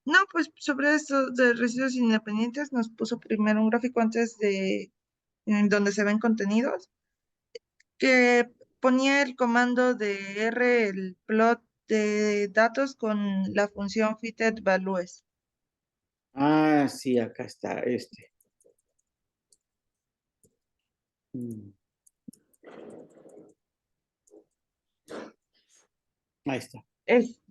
No, pues sobre esto de residuos independientes nos puso primero un gráfico antes en donde se ven contenidos, que ponía el comando de R, el plot de datos con la función fitted values. Ah, sí, acá está este. Ahí está. Es,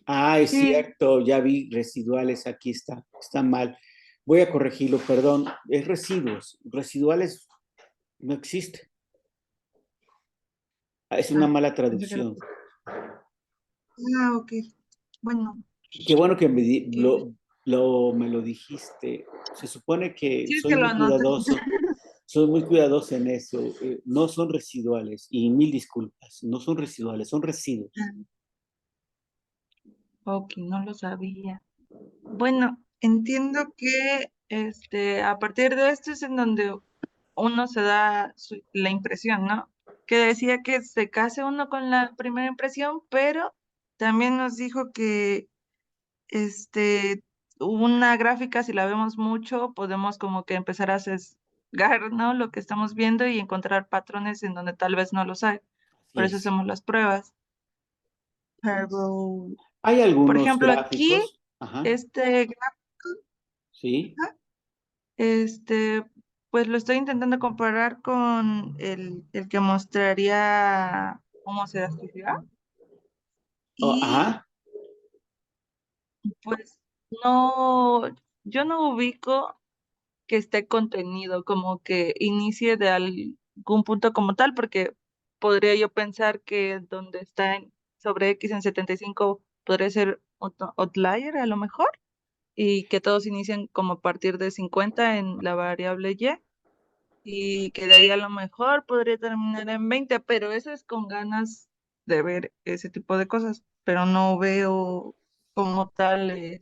Ah, es sí, cierto, ya vi residuales, aquí está mal. Voy a corregirlo, perdón, es residuos, residuales no existe. Es una mala pensé que traducción. ok. Bueno, Qué bueno que que, me lo dijiste. Se supone que sí es que lo anoté. soy muy cuidadoso en eso. No son residuales, y mil disculpas, no son residuales, son residuos. Ok, no lo sabía. Bueno, entiendo que a partir de esto es en donde uno se da la impresión, ¿no? Que decía que se case uno con la primera impresión, pero también nos dijo que este, una gráfica, si la vemos mucho, podemos como que empezar a sesgar, ¿no? Lo que estamos viendo y encontrar patrones en donde tal vez no los hay. Así Por eso es. hacemos las pruebas. Pero, Hay por algunos ejemplo, aquí, gráficos, ajá, gráfico, sí. Este, pues lo estoy intentando comparar con el que mostraría cómo se escribirá. Oh, Y ajá. pues no, yo no ubico que esté contenido, como que inicie de algún punto como tal, porque podría yo pensar que donde está sobre X en 75 podría ser outlier a lo mejor, y que todos inician como a partir de 50 en la variable Y. Y que de ahí a lo mejor podría terminar en 20, pero eso es con ganas de ver ese tipo de cosas, pero no veo como tal,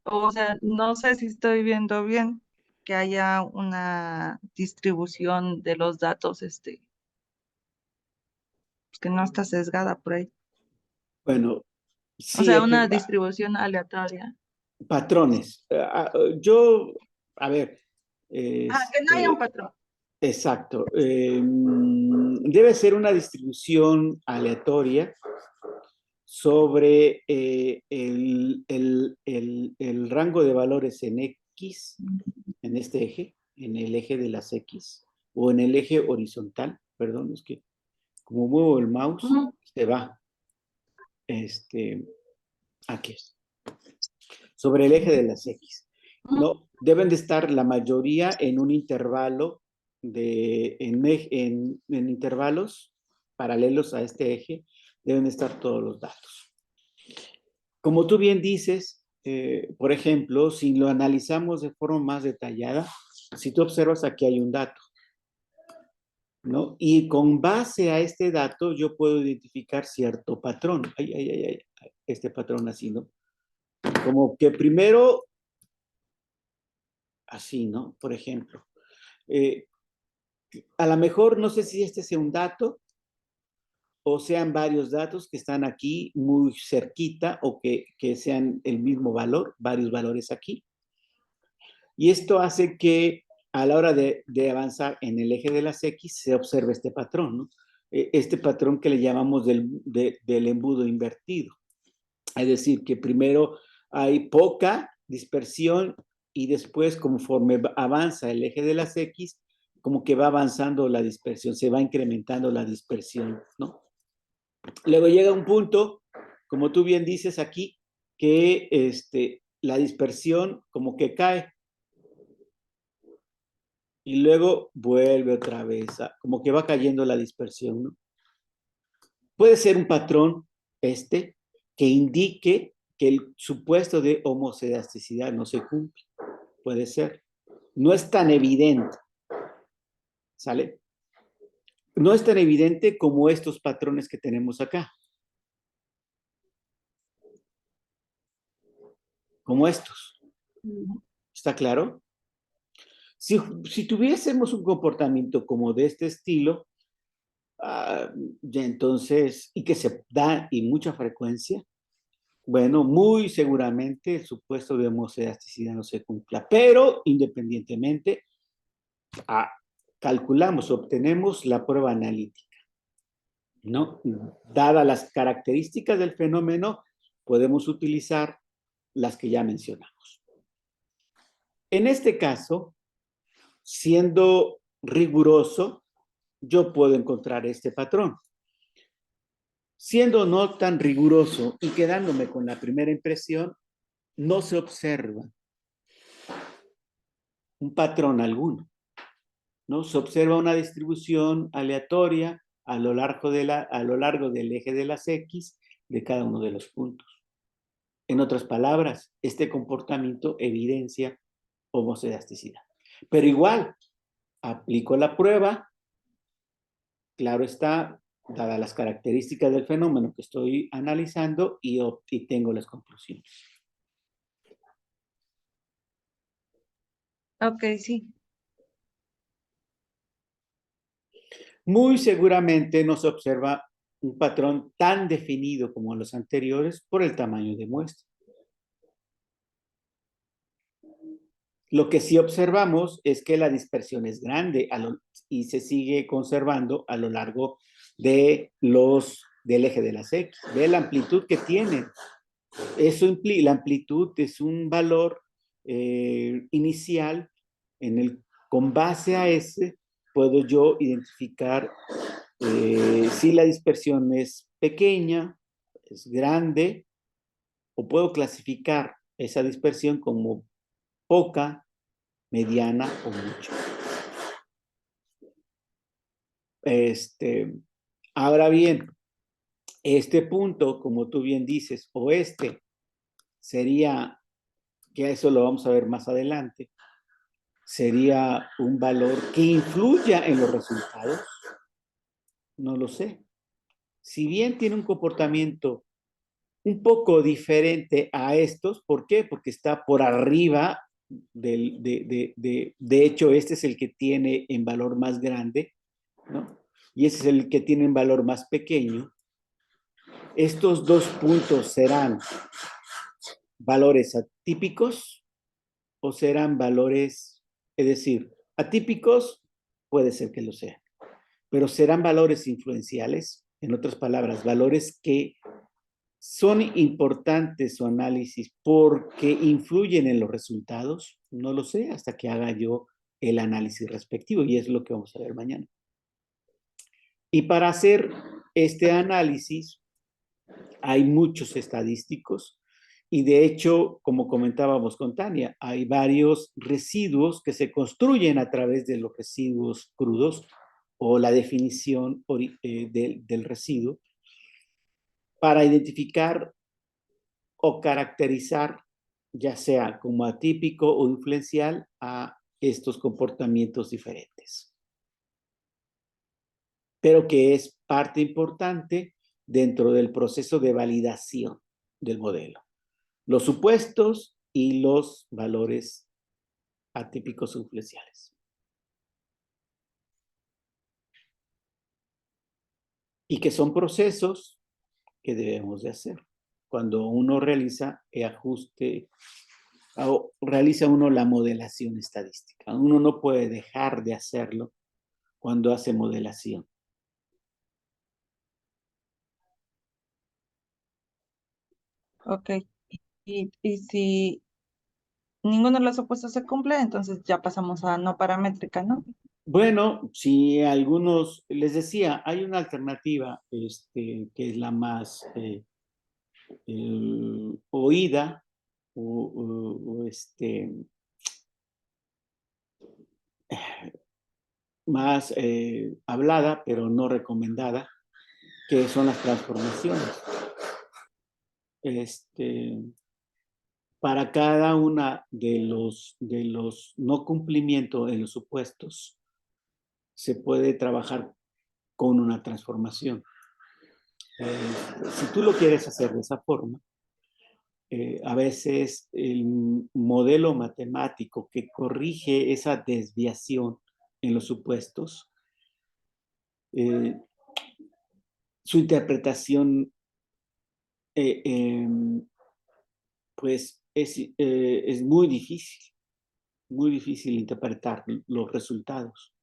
o sea, no sé si estoy viendo bien que haya una distribución de los datos, pues, que no está sesgada por ahí, Bueno, o sí, sea, una distribución aleatoria. patrones. Yo, a ver, Que no haya un patrón. exacto. Debe ser una distribución aleatoria sobre el rango de valores en X, en este eje, en el eje de las X, o en el eje horizontal, perdón, es que como muevo el mouse, Ujú. se va. Aquí es. Sobre el eje de las X. No, deben de estar la mayoría en un intervalo en intervalos paralelos a este eje, deben de estar todos los datos. Como tú bien dices, por ejemplo, si lo analizamos de forma más detallada, si tú observas aquí hay un dato, ¿no? Y con base a este dato yo puedo identificar cierto patrón. Este patrón así, ¿no? Como que primero, así, ¿no? Por ejemplo, a lo mejor no sé si este sea un dato o sean varios datos que están aquí muy cerquita o que sean el mismo valor, varios valores aquí. Y esto hace que a la hora de avanzar en el eje de las X se observe este patrón, ¿no? Este patrón que le llamamos del embudo invertido. Es decir, que primero hay poca dispersión y después, conforme avanza el eje de las X, como que va avanzando la dispersión, se va incrementando la dispersión, ¿no? Luego llega un punto, como tú bien dices aquí, que la dispersión como que cae y luego vuelve otra vez, como que va cayendo la dispersión, ¿no? Puede ser un patrón que indique que el supuesto de homoscedasticidad no se cumple. Puede ser. No es tan evidente. ¿Sale? No es tan evidente como estos patrones que tenemos acá. Como estos. ¿Está claro? Si tuviésemos un comportamiento como de este estilo, ya entonces, y que se da en mucha frecuencia, bueno, muy seguramente el supuesto de homoscedasticidad no se cumpla, pero independientemente, calculamos, obtenemos la prueba analítica, ¿no? Dadas las características del fenómeno, podemos utilizar las que ya mencionamos. En este caso, siendo riguroso, yo puedo encontrar este patrón. Siendo no tan riguroso y quedándome con la primera impresión, no se observa un patrón alguno, ¿no? Se observa una distribución aleatoria a lo largo del eje de las X de cada uno de los puntos. En otras palabras, este comportamiento evidencia homoscedasticidad. Pero igual, aplico la prueba, claro está, dadas las características del fenómeno que estoy analizando y tengo las conclusiones. Ok, sí. Muy seguramente no se observa un patrón tan definido como los anteriores por el tamaño de muestra. Lo que sí observamos es que la dispersión es grande y se sigue conservando a lo largo del eje de las X. Ve la amplitud que tiene. La amplitud es un valor inicial con base a ese puedo yo identificar si la dispersión es pequeña, es grande, o puedo clasificar esa dispersión como poca, mediana o mucho. Ahora bien, este punto, como tú bien dices, o sería, que eso lo vamos a ver más adelante, sería un valor que influya en los resultados. No lo sé. Si bien tiene un comportamiento un poco diferente a estos, ¿por qué? Porque está por arriba de hecho, este es el que tiene en valor más grande, ¿no? Y ese es el que tiene en valor más pequeño. Estos dos puntos serán valores atípicos o serán valores, es decir, atípicos puede ser que lo sean, pero serán valores influenciales, en otras palabras, valores que son importantes su análisis porque influyen en los resultados. No lo sé hasta que haga yo el análisis respectivo y es lo que vamos a ver mañana. Y para hacer este análisis hay muchos estadísticos y de hecho, como comentábamos con Tania, hay varios residuos que se construyen a través de los residuos crudos o la definición del residuo para identificar o caracterizar, ya sea como atípico o influencial, a estos comportamientos diferentes. Pero que es parte importante dentro del proceso de validación del modelo. Los supuestos y los valores atípicos o influenciales. Y que son procesos que debemos de hacer cuando uno realiza el ajuste o realiza uno la modelación estadística. Uno no puede dejar de hacerlo cuando hace modelación. Ok. Y si ninguno de los opuestos se cumple, entonces ya pasamos a no paramétrica, ¿no? Bueno, si algunos, les decía, hay una alternativa que es la más oída o más hablada, pero no recomendada, que son las transformaciones. para cada una de los no cumplimientos en los supuestos, se puede trabajar con una transformación. Si tú lo quieres hacer de esa forma, a veces el modelo matemático que corrige esa desviación en los supuestos, su interpretación pues es muy difícil interpretar los resultados.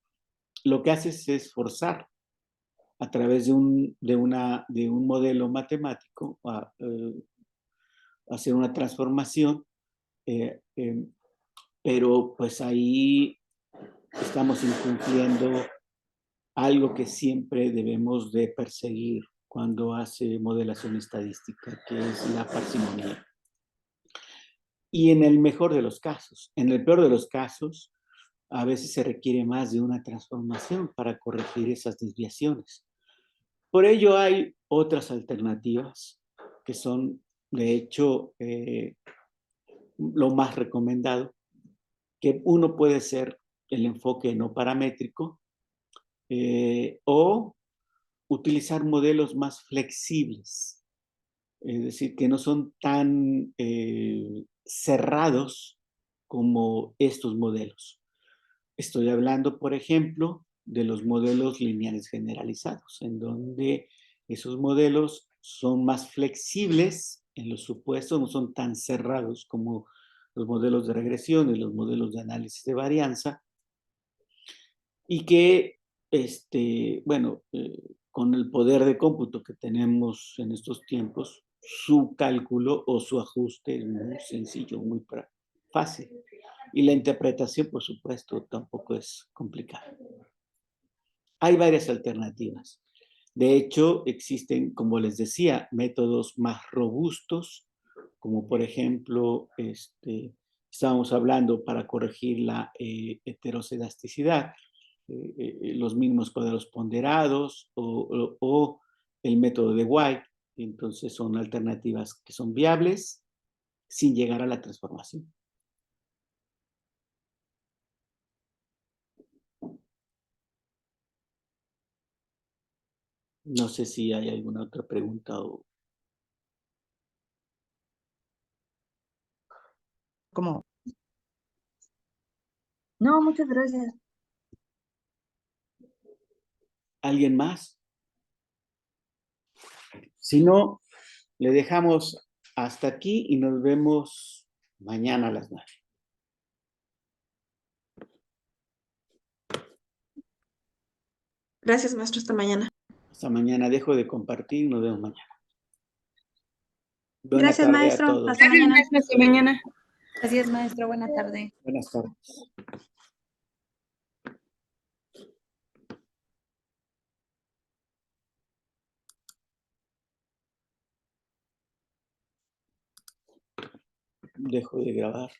Lo que haces es forzar a través de un modelo matemático a hacer una transformación, pero pues ahí estamos incumpliendo algo que siempre debemos de perseguir cuando hace modelación estadística, que es la parsimonia. Y en el mejor de los casos, en el peor de los casos, a veces se requiere más de una transformación para corregir esas desviaciones. Por ello hay otras alternativas que son, de hecho, lo más recomendado, que uno puede ser el enfoque no paramétrico o utilizar modelos más flexibles, es decir, que no son tan cerrados como estos modelos. Estoy hablando, por ejemplo, de los modelos lineales generalizados, en donde esos modelos son más flexibles en los supuestos, no son tan cerrados como los modelos de regresión y los modelos de análisis de varianza, y que, bueno, con el poder de cómputo que tenemos en estos tiempos, su cálculo o su ajuste es muy sencillo, muy fácil. Y la interpretación, por supuesto, tampoco es complicada. Hay varias alternativas. De hecho, existen, como les decía, métodos más robustos, como por ejemplo, estábamos hablando para corregir la heterocedasticidad, los mínimos cuadrados ponderados o el método de White. Entonces son alternativas que son viables sin llegar a la transformación. No sé si hay alguna otra pregunta o... ¿Cómo? No, muchas gracias. ¿Alguien más? Si no, le dejamos hasta aquí y nos vemos mañana a las 9. Gracias, maestro. Hasta mañana. Hasta mañana. Dejo de compartir y nos vemos mañana. Buena Gracias, tarde a maestro. todos. Hasta mañana. Hasta mañana. Gracias, maestro. Buena tarde. Buenas tardes. Dejo de grabar.